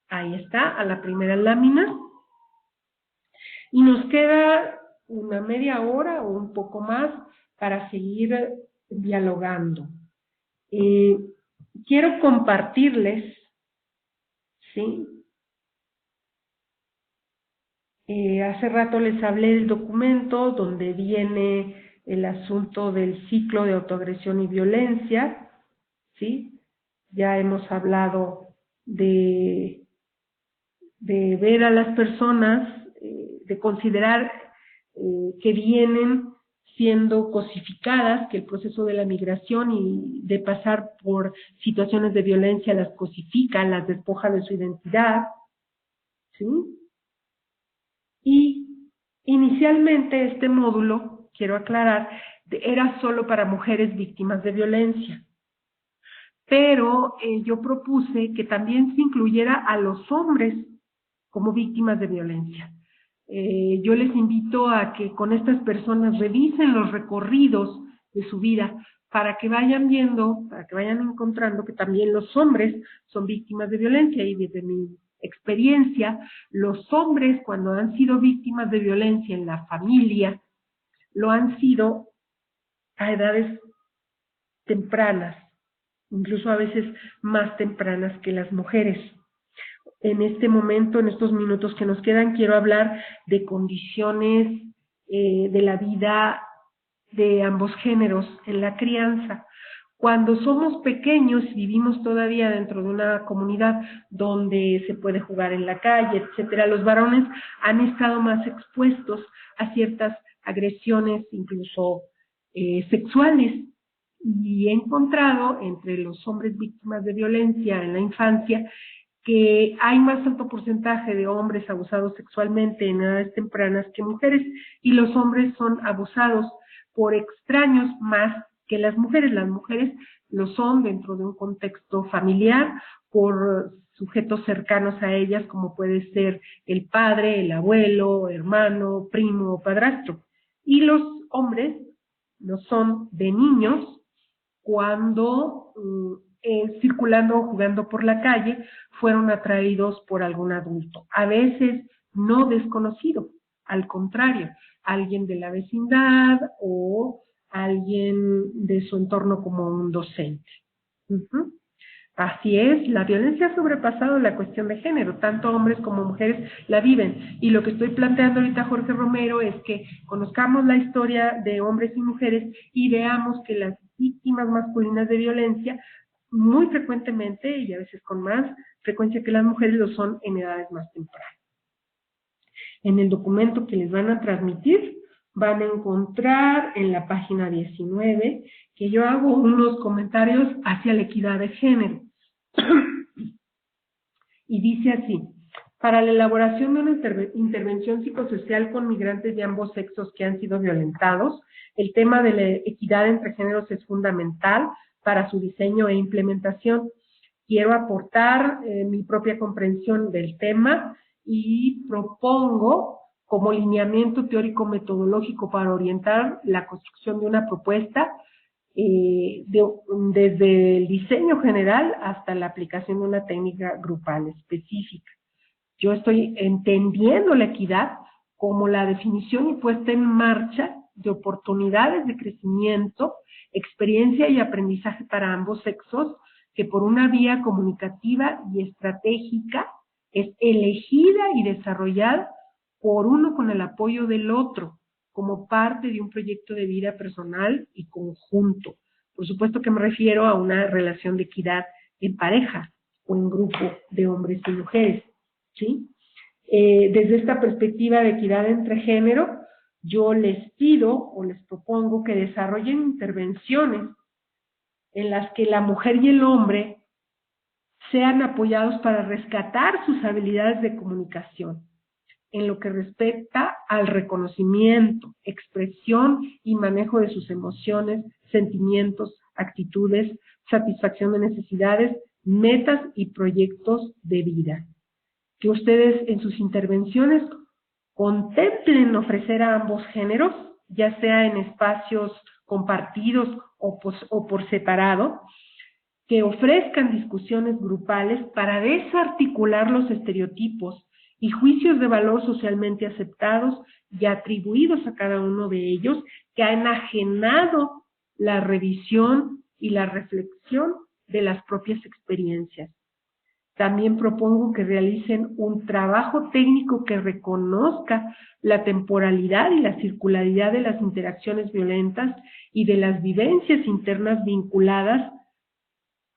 ahí está, a la primera lámina, y nos queda una media hora o un poco más para seguir dialogando. Quiero compartirles, ¿sí? Hace rato les hablé del documento donde viene el asunto del ciclo de autoagresión y violencia, ¿sí? Ya hemos hablado de ver a las personas, de considerar que vienen siendo cosificadas, que el proceso de la migración y de pasar por situaciones de violencia las cosifica, las despoja de su identidad, ¿sí? Y inicialmente este módulo, quiero aclarar, era solo para mujeres víctimas de violencia, pero yo propuse que también se incluyera a los hombres como víctimas de violencia. Yo les invito a que con estas personas revisen los recorridos de su vida para que vayan viendo, para que vayan encontrando que también los hombres son víctimas de violencia, y desde mi experiencia, los hombres cuando han sido víctimas de violencia en la familia, lo han sido a edades tempranas, incluso a veces más tempranas que las mujeres. En este momento, en estos minutos que nos quedan, quiero hablar de condiciones de la vida de ambos géneros en la crianza. Cuando somos pequeños y vivimos todavía dentro de una comunidad donde se puede jugar en la calle, etcétera, los varones han estado más expuestos a ciertas agresiones, incluso sexuales, y he encontrado entre los hombres víctimas de violencia en la infancia que hay más alto porcentaje de hombres abusados sexualmente en edades tempranas que mujeres, y los hombres son abusados por extraños más que las mujeres. Las mujeres lo son dentro de un contexto familiar, por sujetos cercanos a ellas, como puede ser el padre, el abuelo, hermano, primo o padrastro. Y los hombres lo son de niños cuando circulando o jugando por la calle fueron atraídos por algún adulto, a veces no desconocido, al contrario, alguien de la vecindad o alguien de su entorno como un docente. Así es, la violencia ha sobrepasado la cuestión de género, tanto hombres como mujeres la viven, y lo que estoy planteando ahorita, Jorge Romero, es que conozcamos la historia de hombres y mujeres y veamos que las víctimas masculinas de violencia muy frecuentemente, y a veces con más frecuencia que las mujeres, lo son en edades más tempranas. En el documento que les van a transmitir, van a encontrar en la página 19 que yo hago unos comentarios hacia la equidad de género. Y dice así: para la elaboración de una intervención psicosocial con migrantes de ambos sexos que han sido violentados, el tema de la equidad entre géneros es fundamental para su diseño e implementación. Quiero aportar mi propia comprensión del tema y propongo como lineamiento teórico-metodológico para orientar la construcción de una propuesta desde el diseño general hasta la aplicación de una técnica grupal específica. Yo estoy entendiendo la equidad como la definición y puesta en marcha de oportunidades de crecimiento, experiencia y aprendizaje para ambos sexos, que por una vía comunicativa y estratégica es elegida y desarrollada por uno con el apoyo del otro, como parte de un proyecto de vida personal y conjunto. Por supuesto que me refiero a una relación de equidad en pareja o en grupo de hombres y mujeres, ¿sí? Desde esta perspectiva de equidad entre género, yo les pido o les propongo que desarrollen intervenciones en las que la mujer y el hombre sean apoyados para rescatar sus habilidades de comunicación, en lo que respecta al reconocimiento, expresión y manejo de sus emociones, sentimientos, actitudes, satisfacción de necesidades, metas y proyectos de vida. Que ustedes en sus intervenciones contemplen ofrecer a ambos géneros, ya sea en espacios compartidos o por separado, que ofrezcan discusiones grupales para desarticular los estereotipos y juicios de valor socialmente aceptados y atribuidos a cada uno de ellos, que han enajenado la revisión y la reflexión de las propias experiencias. También propongo que realicen un trabajo técnico que reconozca la temporalidad y la circularidad de las interacciones violentas y de las vivencias internas vinculadas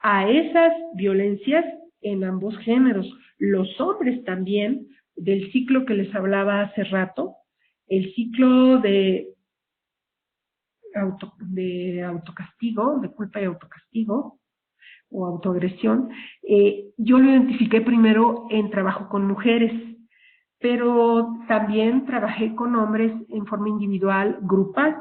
a esas violencias en ambos géneros. Los hombres también, del ciclo que les hablaba hace rato, el ciclo de autocastigo, de culpa y autocastigo, o autoagresión, yo lo identifiqué primero en trabajo con mujeres, pero también trabajé con hombres en forma individual, grupal,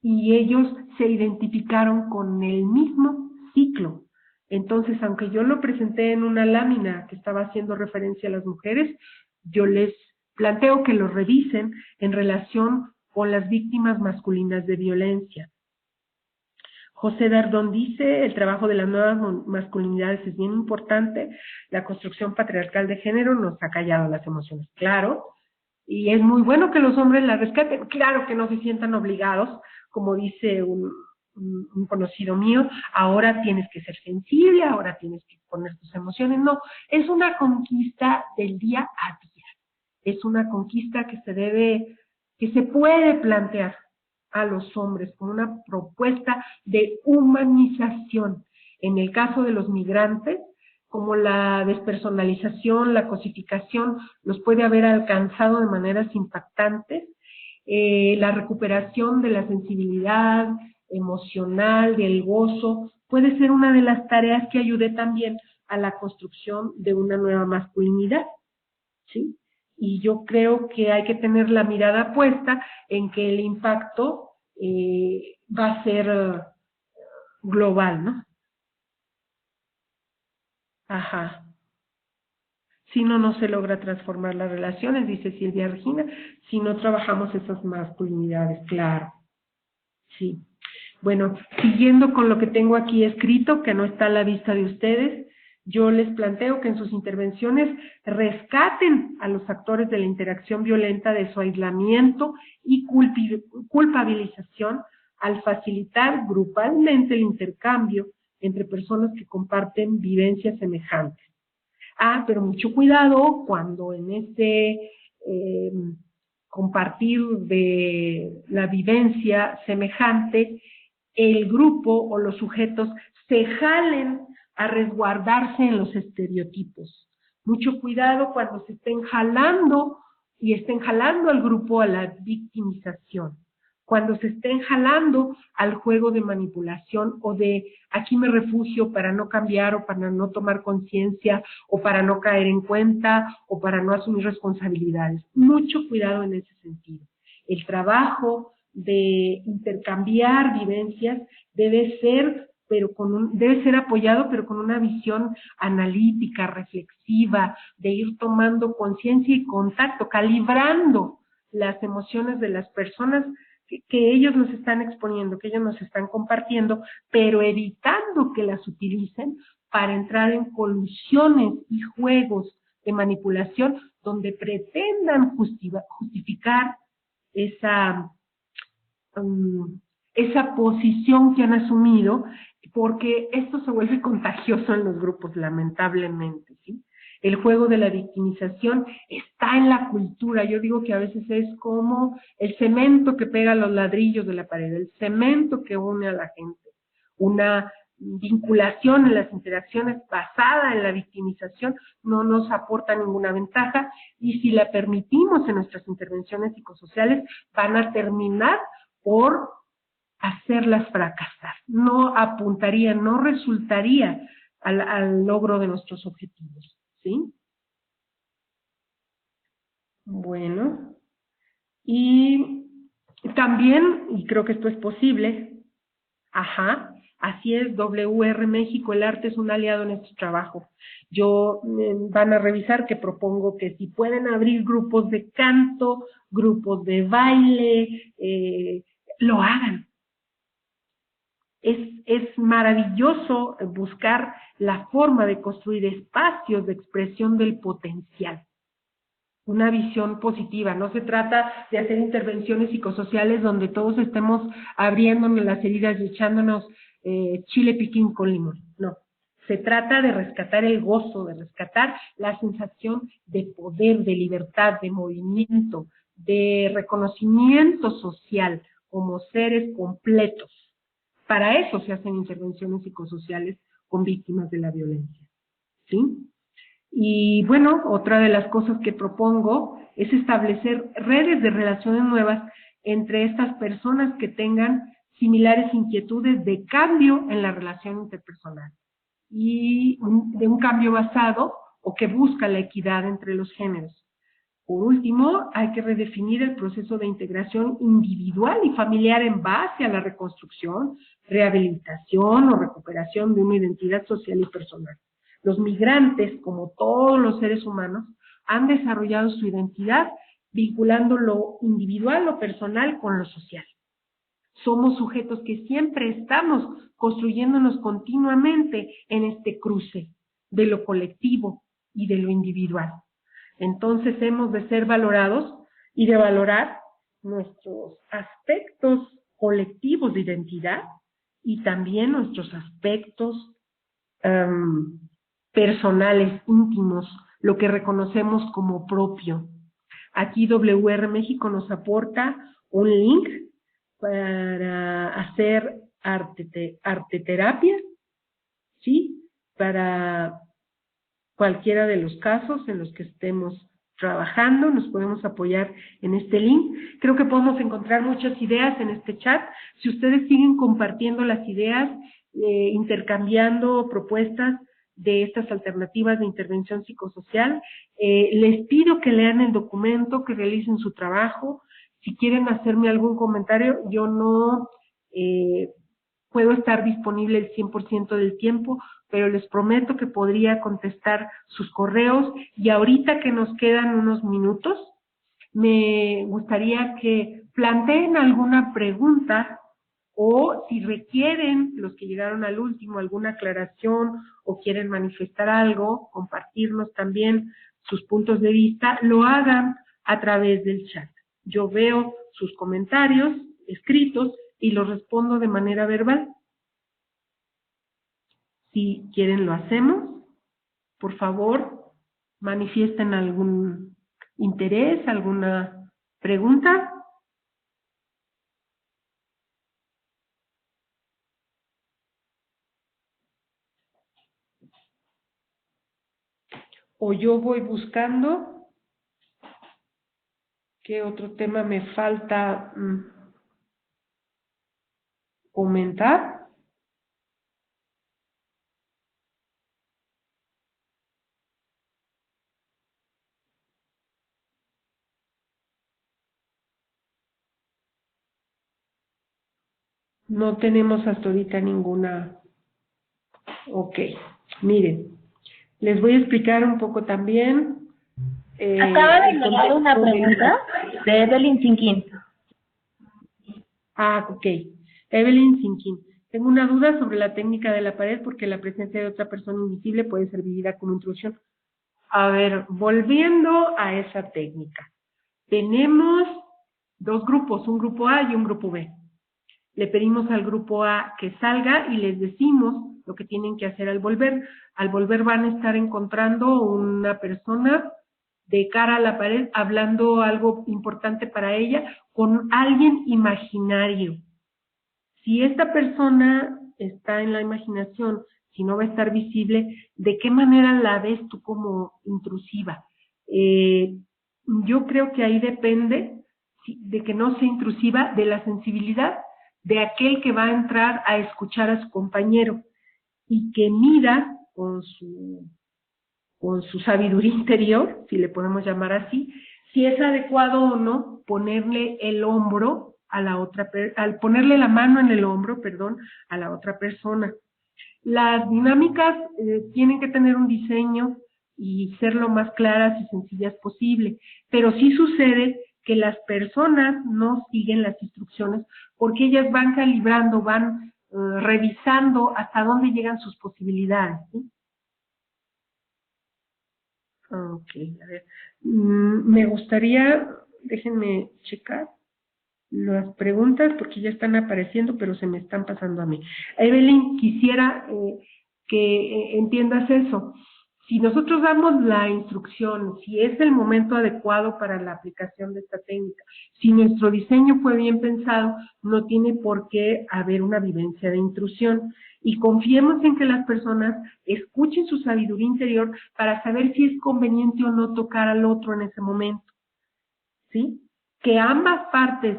y ellos se identificaron con el mismo ciclo. Entonces, aunque yo lo presenté en una lámina que estaba haciendo referencia a las mujeres, yo les planteo que lo revisen en relación con las víctimas masculinas de violencia. José Dardón dice: el trabajo de las nuevas masculinidades es bien importante, la construcción patriarcal de género nos ha callado las emociones. Claro, y es muy bueno que los hombres la rescaten, claro, que no se sientan obligados, como dice un conocido mío, ahora tienes que ser sensible, ahora tienes que poner tus emociones. No, es una conquista del día a día, es una conquista que se puede plantear a los hombres como una propuesta de humanización. En el caso de los migrantes, como la despersonalización, la cosificación, los puede haber alcanzado de maneras impactantes, la recuperación de la sensibilidad emocional, del gozo, puede ser una de las tareas que ayude también a la construcción de una nueva masculinidad, ¿sí? Y yo creo que hay que tener la mirada puesta en que el impacto va a ser global, ¿no? Ajá. Si no, no se logra transformar las relaciones, dice Silvia Regina, si no trabajamos esas masculinidades, claro. Sí. Bueno, siguiendo con lo que tengo aquí escrito, que no está a la vista de ustedes, yo les planteo que en sus intervenciones rescaten a los actores de la interacción violenta de su aislamiento y culpabilización al facilitar grupalmente el intercambio entre personas que comparten vivencias semejantes. Pero mucho cuidado cuando en este compartir de la vivencia semejante, el grupo o los sujetos se jalen a resguardarse en los estereotipos. Mucho cuidado cuando se estén jalando y estén jalando al grupo a la victimización, cuando se estén jalando al juego de manipulación o de aquí me refugio para no cambiar o para no tomar conciencia o para no caer en cuenta o para no asumir responsabilidades. Mucho cuidado en ese sentido. El trabajo de intercambiar vivencias debe ser debe ser apoyado, pero con una visión analítica, reflexiva, de ir tomando conciencia y contacto, calibrando las emociones de las personas que ellos nos están exponiendo, que ellos nos están compartiendo, pero evitando que las utilicen para entrar en colusiones y juegos de manipulación donde pretendan justificar esa esa posición que han asumido, porque esto se vuelve contagioso en los grupos, lamentablemente, ¿sí? El juego de la victimización está en la cultura. Yo digo que a veces es como el cemento que pega los ladrillos de la pared, el cemento que une a la gente. Una vinculación en las interacciones basada en la victimización no nos aporta ninguna ventaja y si la permitimos en nuestras intervenciones psicosociales van a terminar por hacerlas fracasar. No apuntaría, no resultaría al logro de nuestros objetivos, ¿sí? Bueno, y también, y creo que esto es posible, ajá, así es, WR México, el arte es un aliado en este trabajo. Van a revisar que propongo que si pueden abrir grupos de canto, grupos de baile, lo hagan. Es maravilloso buscar la forma de construir espacios de expresión del potencial. Una visión positiva, no se trata de hacer intervenciones psicosociales donde todos estemos abriéndonos las heridas y echándonos chile piquín con limón, no. Se trata de rescatar el gozo, de rescatar la sensación de poder, de libertad, de movimiento, de reconocimiento social como seres completos. Para eso se hacen intervenciones psicosociales con víctimas de la violencia, ¿sí? Y bueno, otra de las cosas que propongo es establecer redes de relaciones nuevas entre estas personas que tengan similares inquietudes de cambio en la relación interpersonal y de un cambio basado o que busca la equidad entre los géneros. Por último, hay que redefinir el proceso de integración individual y familiar en base a la reconstrucción, rehabilitación o recuperación de una identidad social y personal. Los migrantes, como todos los seres humanos, han desarrollado su identidad vinculando lo individual, lo personal con lo social. Somos sujetos que siempre estamos construyéndonos continuamente en este cruce de lo colectivo y de lo individual. Entonces hemos de ser valorados y de valorar nuestros aspectos colectivos de identidad y también nuestros aspectos personales, íntimos, lo que reconocemos como propio. Aquí WR México nos aporta un link para hacer arteterapia, ¿sí? Para cualquiera de los casos en los que estemos trabajando, nos podemos apoyar en este link. Creo que podemos encontrar muchas ideas en este chat. Si ustedes siguen compartiendo las ideas, intercambiando propuestas de estas alternativas de intervención psicosocial, les pido que lean el documento, que realicen su trabajo. Si quieren hacerme algún comentario, yo no puedo estar disponible el 100% del tiempo, pero les prometo que podría contestar sus correos y ahorita que nos quedan unos minutos, me gustaría que planteen alguna pregunta o si requieren, los que llegaron al último, alguna aclaración o quieren manifestar algo, compartirnos también sus puntos de vista, lo hagan a través del chat. Yo veo sus comentarios escritos y los respondo de manera verbal. Si quieren lo hacemos. Por favor, manifiesten algún interés, alguna pregunta. O yo voy buscando ¿Qué otro tema me falta comentar? No tenemos hasta ahorita ninguna. Ok, miren, les voy a explicar un poco también Acaba de el llegar una contexto pregunta de Evelyn Sinkin. Ok. Evelyn Sinkin. Tengo una duda sobre la técnica de la pared porque la presencia de otra persona invisible puede ser vivida como intrusión. A ver, volviendo a esa técnica. Tenemos dos grupos, un grupo A y un grupo B. Le pedimos al grupo A que salga y les decimos lo que tienen que hacer al volver. Al volver van a estar encontrando una persona de cara a la pared hablando algo importante para ella con alguien imaginario. Si esta persona está en la imaginación, si no va a estar visible, ¿de qué manera la ves tú como intrusiva? Yo creo que ahí depende de que no sea intrusiva, de la sensibilidad de aquel que va a entrar a escuchar a su compañero y que mira con su sabiduría interior, si le podemos llamar así, si es adecuado o no ponerle el hombro a la otra, al ponerle la mano en el hombro, perdón, a la otra persona. Las dinámicas tienen que tener un diseño y ser lo más claras y sencillas posible, pero sí sucede que las personas no siguen las instrucciones porque ellas van calibrando, van revisando hasta dónde llegan sus posibilidades, ¿sí? Ok, a ver. Me gustaría, déjenme checar las preguntas porque ya están apareciendo, pero se me están pasando a mí. Evelyn, quisiera que entiendas eso. Si nosotros damos la instrucción, si es el momento adecuado para la aplicación de esta técnica, si nuestro diseño fue bien pensado, no tiene por qué haber una vivencia de intrusión. Y confiemos en que las personas escuchen su sabiduría interior para saber si es conveniente o no tocar al otro en ese momento, ¿sí? Que ambas partes,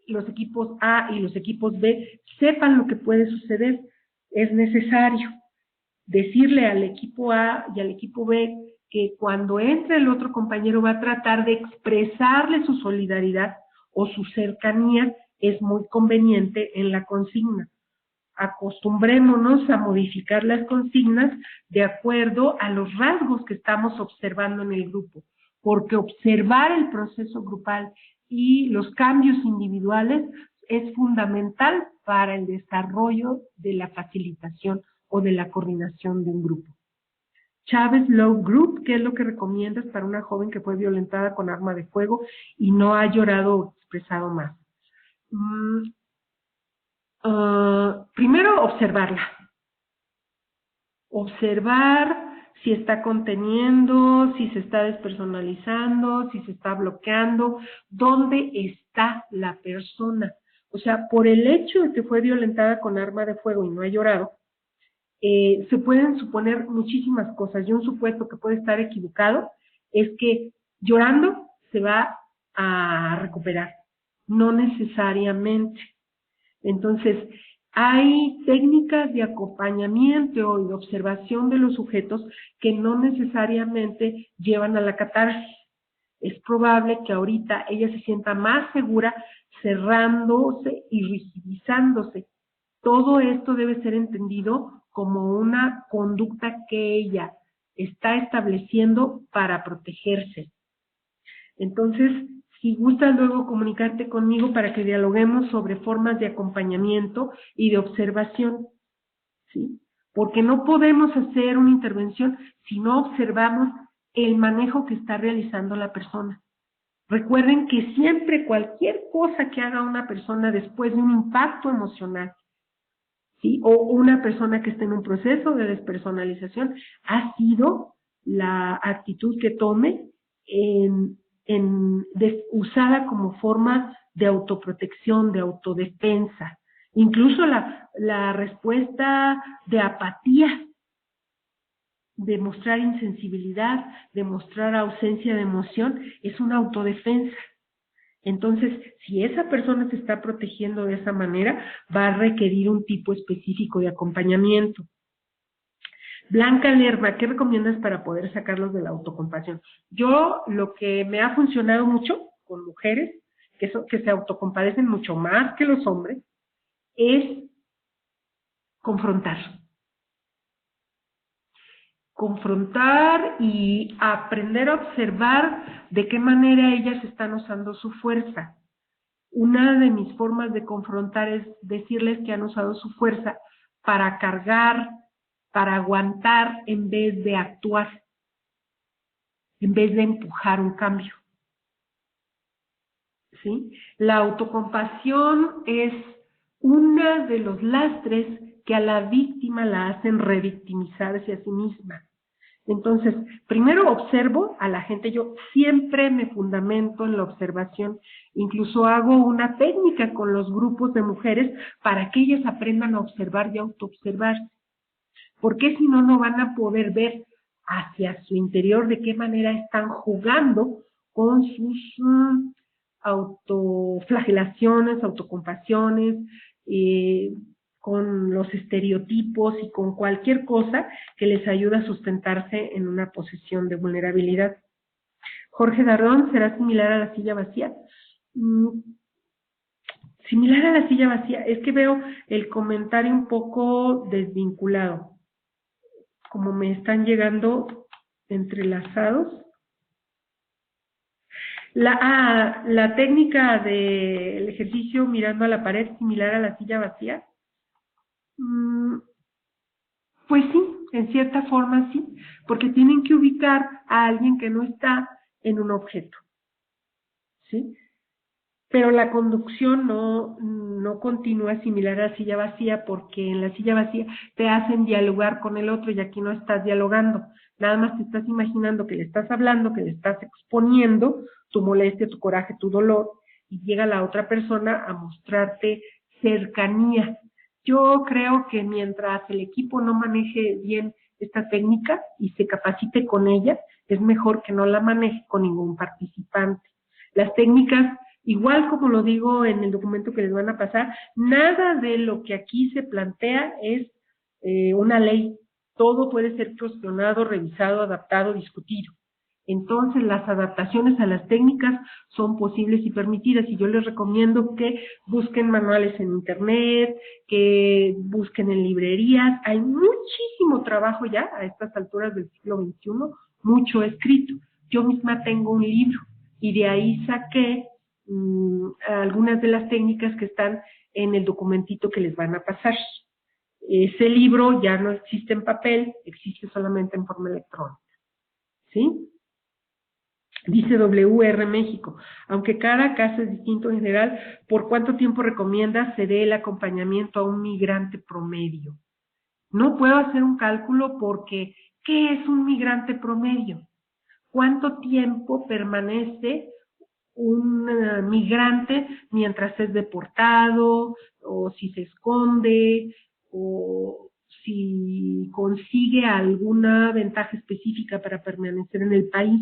los equipos A y los equipos B, sepan lo que puede suceder. Es necesario decirle al equipo A y al equipo B que cuando entre el otro compañero va a tratar de expresarle su solidaridad o su cercanía, es muy conveniente en la consigna. Acostumbrémonos a modificar las consignas de acuerdo a los rasgos que estamos observando en el grupo, porque observar el proceso grupal y los cambios individuales es fundamental para el desarrollo de la facilitación o de la coordinación de un grupo. Chávez Love Group, ¿qué es lo que recomiendas para una joven que fue violentada con arma de fuego y no ha llorado o expresado más? Primero, observarla. Observar si está conteniendo, si se está despersonalizando, si se está bloqueando, dónde está la persona. O sea, por el hecho de que fue violentada con arma de fuego y no ha llorado, se pueden suponer muchísimas cosas. Y un supuesto que puede estar equivocado es que llorando se va a recuperar. No necesariamente. Entonces, hay técnicas de acompañamiento o de observación de los sujetos que no necesariamente llevan a la catarsis. Es probable que ahorita ella se sienta más segura cerrándose y rigidizándose. Todo esto debe ser entendido como una conducta que ella está estableciendo para protegerse. Entonces, si gustas luego comunicarte conmigo para que dialoguemos sobre formas de acompañamiento y de observación, ¿sí? Porque no podemos hacer una intervención si no observamos el manejo que está realizando la persona. Recuerden que siempre cualquier cosa que haga una persona después de un impacto emocional, ¿sí? O una persona que esté en un proceso de despersonalización, ha sido la actitud que tome usada como forma de autoprotección, de autodefensa. Incluso la respuesta de apatía, de mostrar insensibilidad, de mostrar ausencia de emoción, es una autodefensa. Entonces, si esa persona se está protegiendo de esa manera, va a requerir un tipo específico de acompañamiento. Blanca Lerma, ¿qué recomiendas para poder sacarlos de la autocompasión? Yo, lo que me ha funcionado mucho con mujeres que se autocompadecen mucho más que los hombres, es confrontar. Confrontar y aprender a observar de qué manera ellas están usando su fuerza. Una de mis formas de confrontar es decirles que han usado su fuerza para cargar, para aguantar en vez de actuar, en vez de empujar un cambio. ¿Sí? La autocompasión es uno de los lastres que a la víctima la hacen revictimizarse a sí misma. Entonces, primero observo a la gente, yo siempre me fundamento en la observación, incluso hago una técnica con los grupos de mujeres para que ellas aprendan a observar y autoobservarse, porque si no, no van a poder ver hacia su interior de qué manera están jugando con sus autoflagelaciones, autocompasiones, con los estereotipos y con cualquier cosa que les ayude a sustentarse en una posición de vulnerabilidad. Jorge Darrón, ¿será similar a la silla vacía? Similar a la silla vacía, es que veo el comentario un poco desvinculado, como me están llegando entrelazados. La técnica del ejercicio mirando a la pared, similar a la silla vacía. Pues sí, en cierta forma sí, porque tienen que ubicar a alguien que no está en un objeto, ¿sí? Pero la conducción no continúa similar a la silla vacía, porque en la silla vacía te hacen dialogar con el otro y aquí no estás dialogando, nada más te estás imaginando que le estás hablando, que le estás exponiendo tu molestia, tu coraje, tu dolor, y llega la otra persona a mostrarte cercanía. Yo creo que mientras el equipo no maneje bien esta técnica y se capacite con ella, es mejor que no la maneje con ningún participante. Las técnicas, igual como lo digo en el documento que les van a pasar, nada de lo que aquí se plantea es una ley. Todo puede ser cuestionado, revisado, adaptado, discutido. Entonces, las adaptaciones a las técnicas son posibles y permitidas, y yo les recomiendo que busquen manuales en internet, que busquen en librerías. Hay muchísimo trabajo ya a estas alturas del siglo XXI, mucho escrito. Yo misma tengo un libro y de ahí saqué algunas de las técnicas que están en el documentito que les van a pasar. Ese libro ya no existe en papel, existe solamente en forma electrónica, ¿sí? Dice WR México, aunque cada caso es distinto en general, ¿por cuánto tiempo recomienda se dé el acompañamiento a un migrante promedio? No puedo hacer un cálculo porque, ¿qué es un migrante promedio? ¿Cuánto tiempo permanece un migrante mientras es deportado, o si se esconde, o si consigue alguna ventaja específica para permanecer en el país?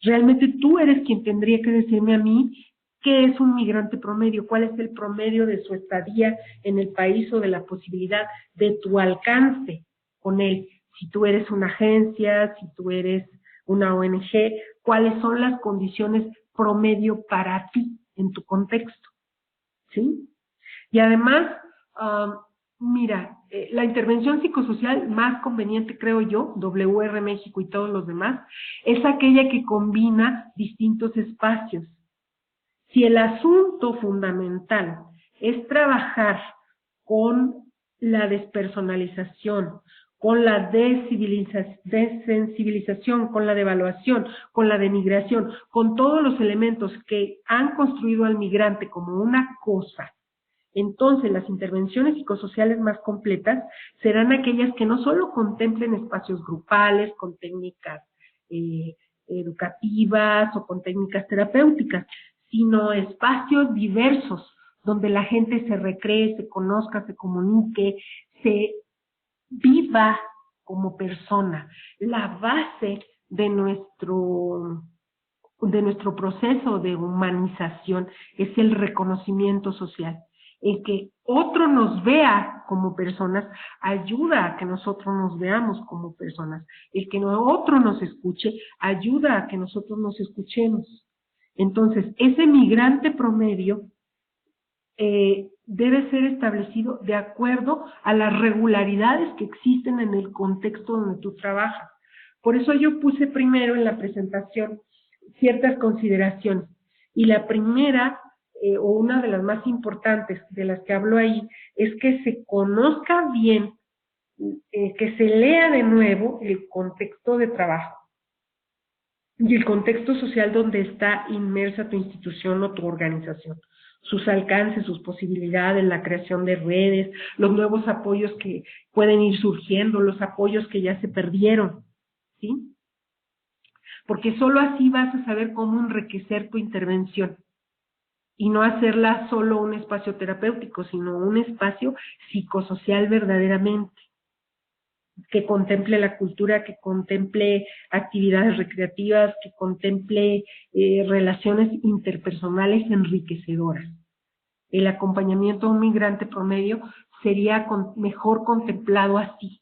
Realmente tú eres quien tendría que decirme a mí qué es un migrante promedio, cuál es el promedio de su estadía en el país o de la posibilidad de tu alcance con él. Si tú eres una agencia, si tú eres una ONG, cuáles son las condiciones promedio para ti en tu contexto, ¿sí? Y además, mira, la intervención psicosocial más conveniente, creo yo, WR México y todos los demás, es aquella que combina distintos espacios. Si el asunto fundamental es trabajar con la despersonalización, con la desensibilización, con la devaluación, con la denigración, con todos los elementos que han construido al migrante como una cosa, entonces las intervenciones psicosociales más completas serán aquellas que no solo contemplen espacios grupales, con técnicas educativas o con técnicas terapéuticas, sino espacios diversos, donde la gente se recree, se conozca, se comunique, se viva como persona. La base de de nuestro proceso de humanización es el reconocimiento social. El que otro nos vea como personas ayuda a que nosotros nos veamos como personas. El que otro nos escuche ayuda a que nosotros nos escuchemos. Entonces, ese migrante promedio debe ser establecido de acuerdo a las regularidades que existen en el contexto donde tú trabajas. Por eso yo puse primero en la presentación ciertas consideraciones. Y la primera, o una de las más importantes de las que hablo ahí, es que se conozca bien, que se lea de nuevo el contexto de trabajo y el contexto social donde está inmersa tu institución o tu organización, sus alcances, sus posibilidades, la creación de redes, los nuevos apoyos que pueden ir surgiendo, los apoyos que ya se perdieron, ¿sí? Porque solo así vas a saber cómo enriquecer tu intervención y no hacerla solo un espacio terapéutico, sino un espacio psicosocial verdaderamente, que contemple la cultura, que contemple actividades recreativas, que contemple relaciones interpersonales enriquecedoras. El acompañamiento a un migrante promedio sería mejor contemplado así,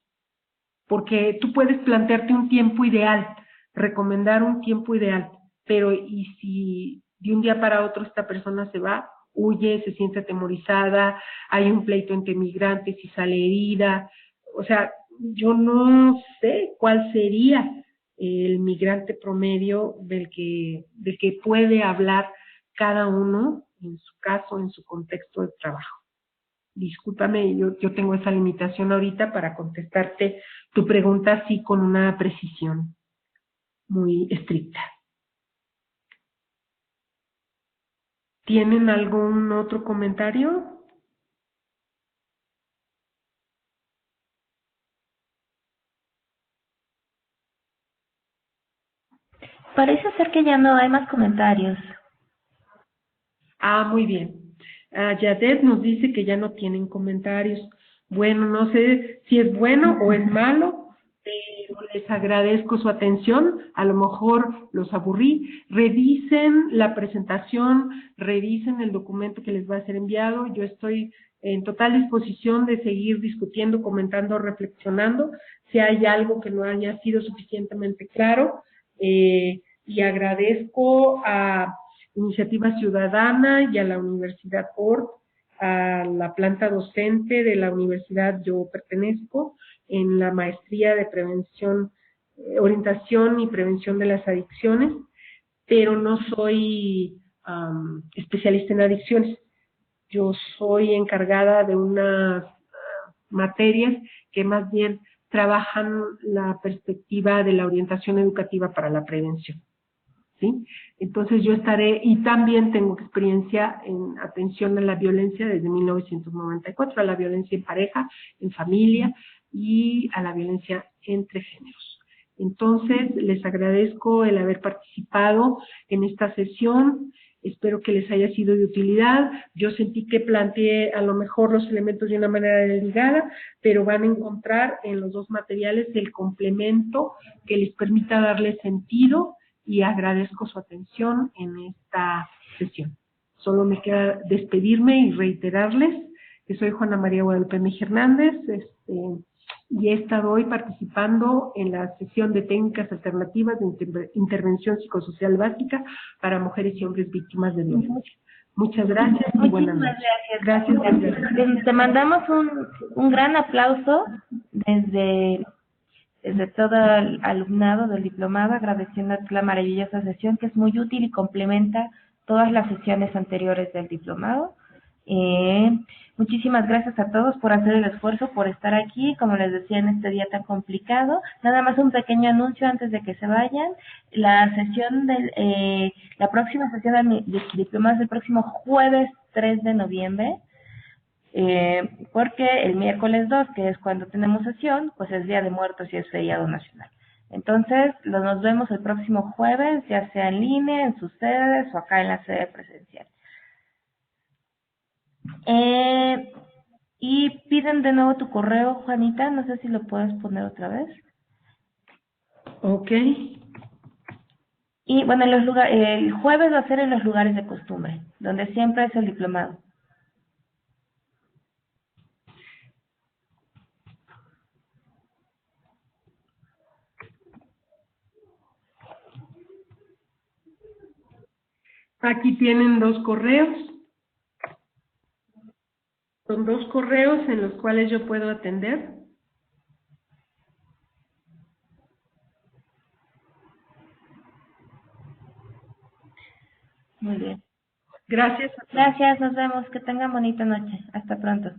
porque tú puedes plantearte un tiempo ideal, recomendar un tiempo ideal, pero ¿y si de un día para otro esta persona se va, huye, se siente atemorizada, hay un pleito entre migrantes y sale herida? O sea, yo no sé cuál sería el migrante promedio del que puede hablar cada uno en su caso, en su contexto de trabajo. Discúlpame, yo tengo esa limitación ahorita para contestarte tu pregunta así con una precisión muy estricta. ¿Tienen algún otro comentario? Parece ser que ya no hay más comentarios. Ah, muy bien. Yadet nos dice que ya no tienen comentarios. Bueno, no sé si es bueno o es malo, pero les agradezco su atención. A lo mejor los aburrí. Revisen la presentación, revisen el documento que les va a ser enviado. Yo estoy en total disposición de seguir discutiendo, comentando, reflexionando, si hay algo que no haya sido suficientemente claro. Y agradezco a Iniciativa Ciudadana y a la Universidad Hort, a la planta docente de la universidad yo pertenezco en la maestría de prevención, orientación y prevención de las adicciones, pero no soy especialista en adicciones. Yo soy encargada de unas materias que más bien trabajan la perspectiva de la orientación educativa para la prevención. ¿Sí? Entonces yo estaré, y también tengo experiencia en atención a la violencia desde 1994, a la violencia en pareja, en familia y a la violencia entre géneros. Entonces les agradezco el haber participado en esta sesión, espero que les haya sido de utilidad. Yo sentí que planteé a lo mejor los elementos de una manera desligada, pero van a encontrar en los dos materiales el complemento que les permita darle sentido, y agradezco su atención en esta sesión. Solo me queda despedirme y reiterarles que soy Juana María Guadalupe Mejía Hernández y he estado hoy participando en la sesión de técnicas alternativas de intervención psicosocial básica para mujeres y hombres víctimas de violencia. Muchas gracias y buenas noches. Gracias. Te mandamos un gran aplauso desde todo el alumnado del diplomado, agradeciendo la maravillosa sesión que es muy útil y complementa todas las sesiones anteriores del diplomado. Muchísimas gracias a todos por hacer el esfuerzo, por estar aquí, como les decía, en este día tan complicado. Nada más un pequeño anuncio antes de que se vayan. La sesión la próxima sesión del diplomado es el próximo jueves 3 de noviembre. Porque el miércoles 2, que es cuando tenemos sesión, pues es Día de Muertos y es feriado nacional. Entonces, nos vemos el próximo jueves, ya sea en línea, en sus sedes o acá en la sede presencial. Y piden de nuevo tu correo, Juanita, no sé si lo puedes poner otra vez. Ok. Y bueno, el jueves va a ser en los lugares de costumbre, donde siempre es el diplomado. Aquí tienen 2 correos. Son 2 correos en los cuales yo puedo atender. Muy bien. Gracias a todos. Gracias, nos vemos. Que tengan bonita noche. Hasta pronto.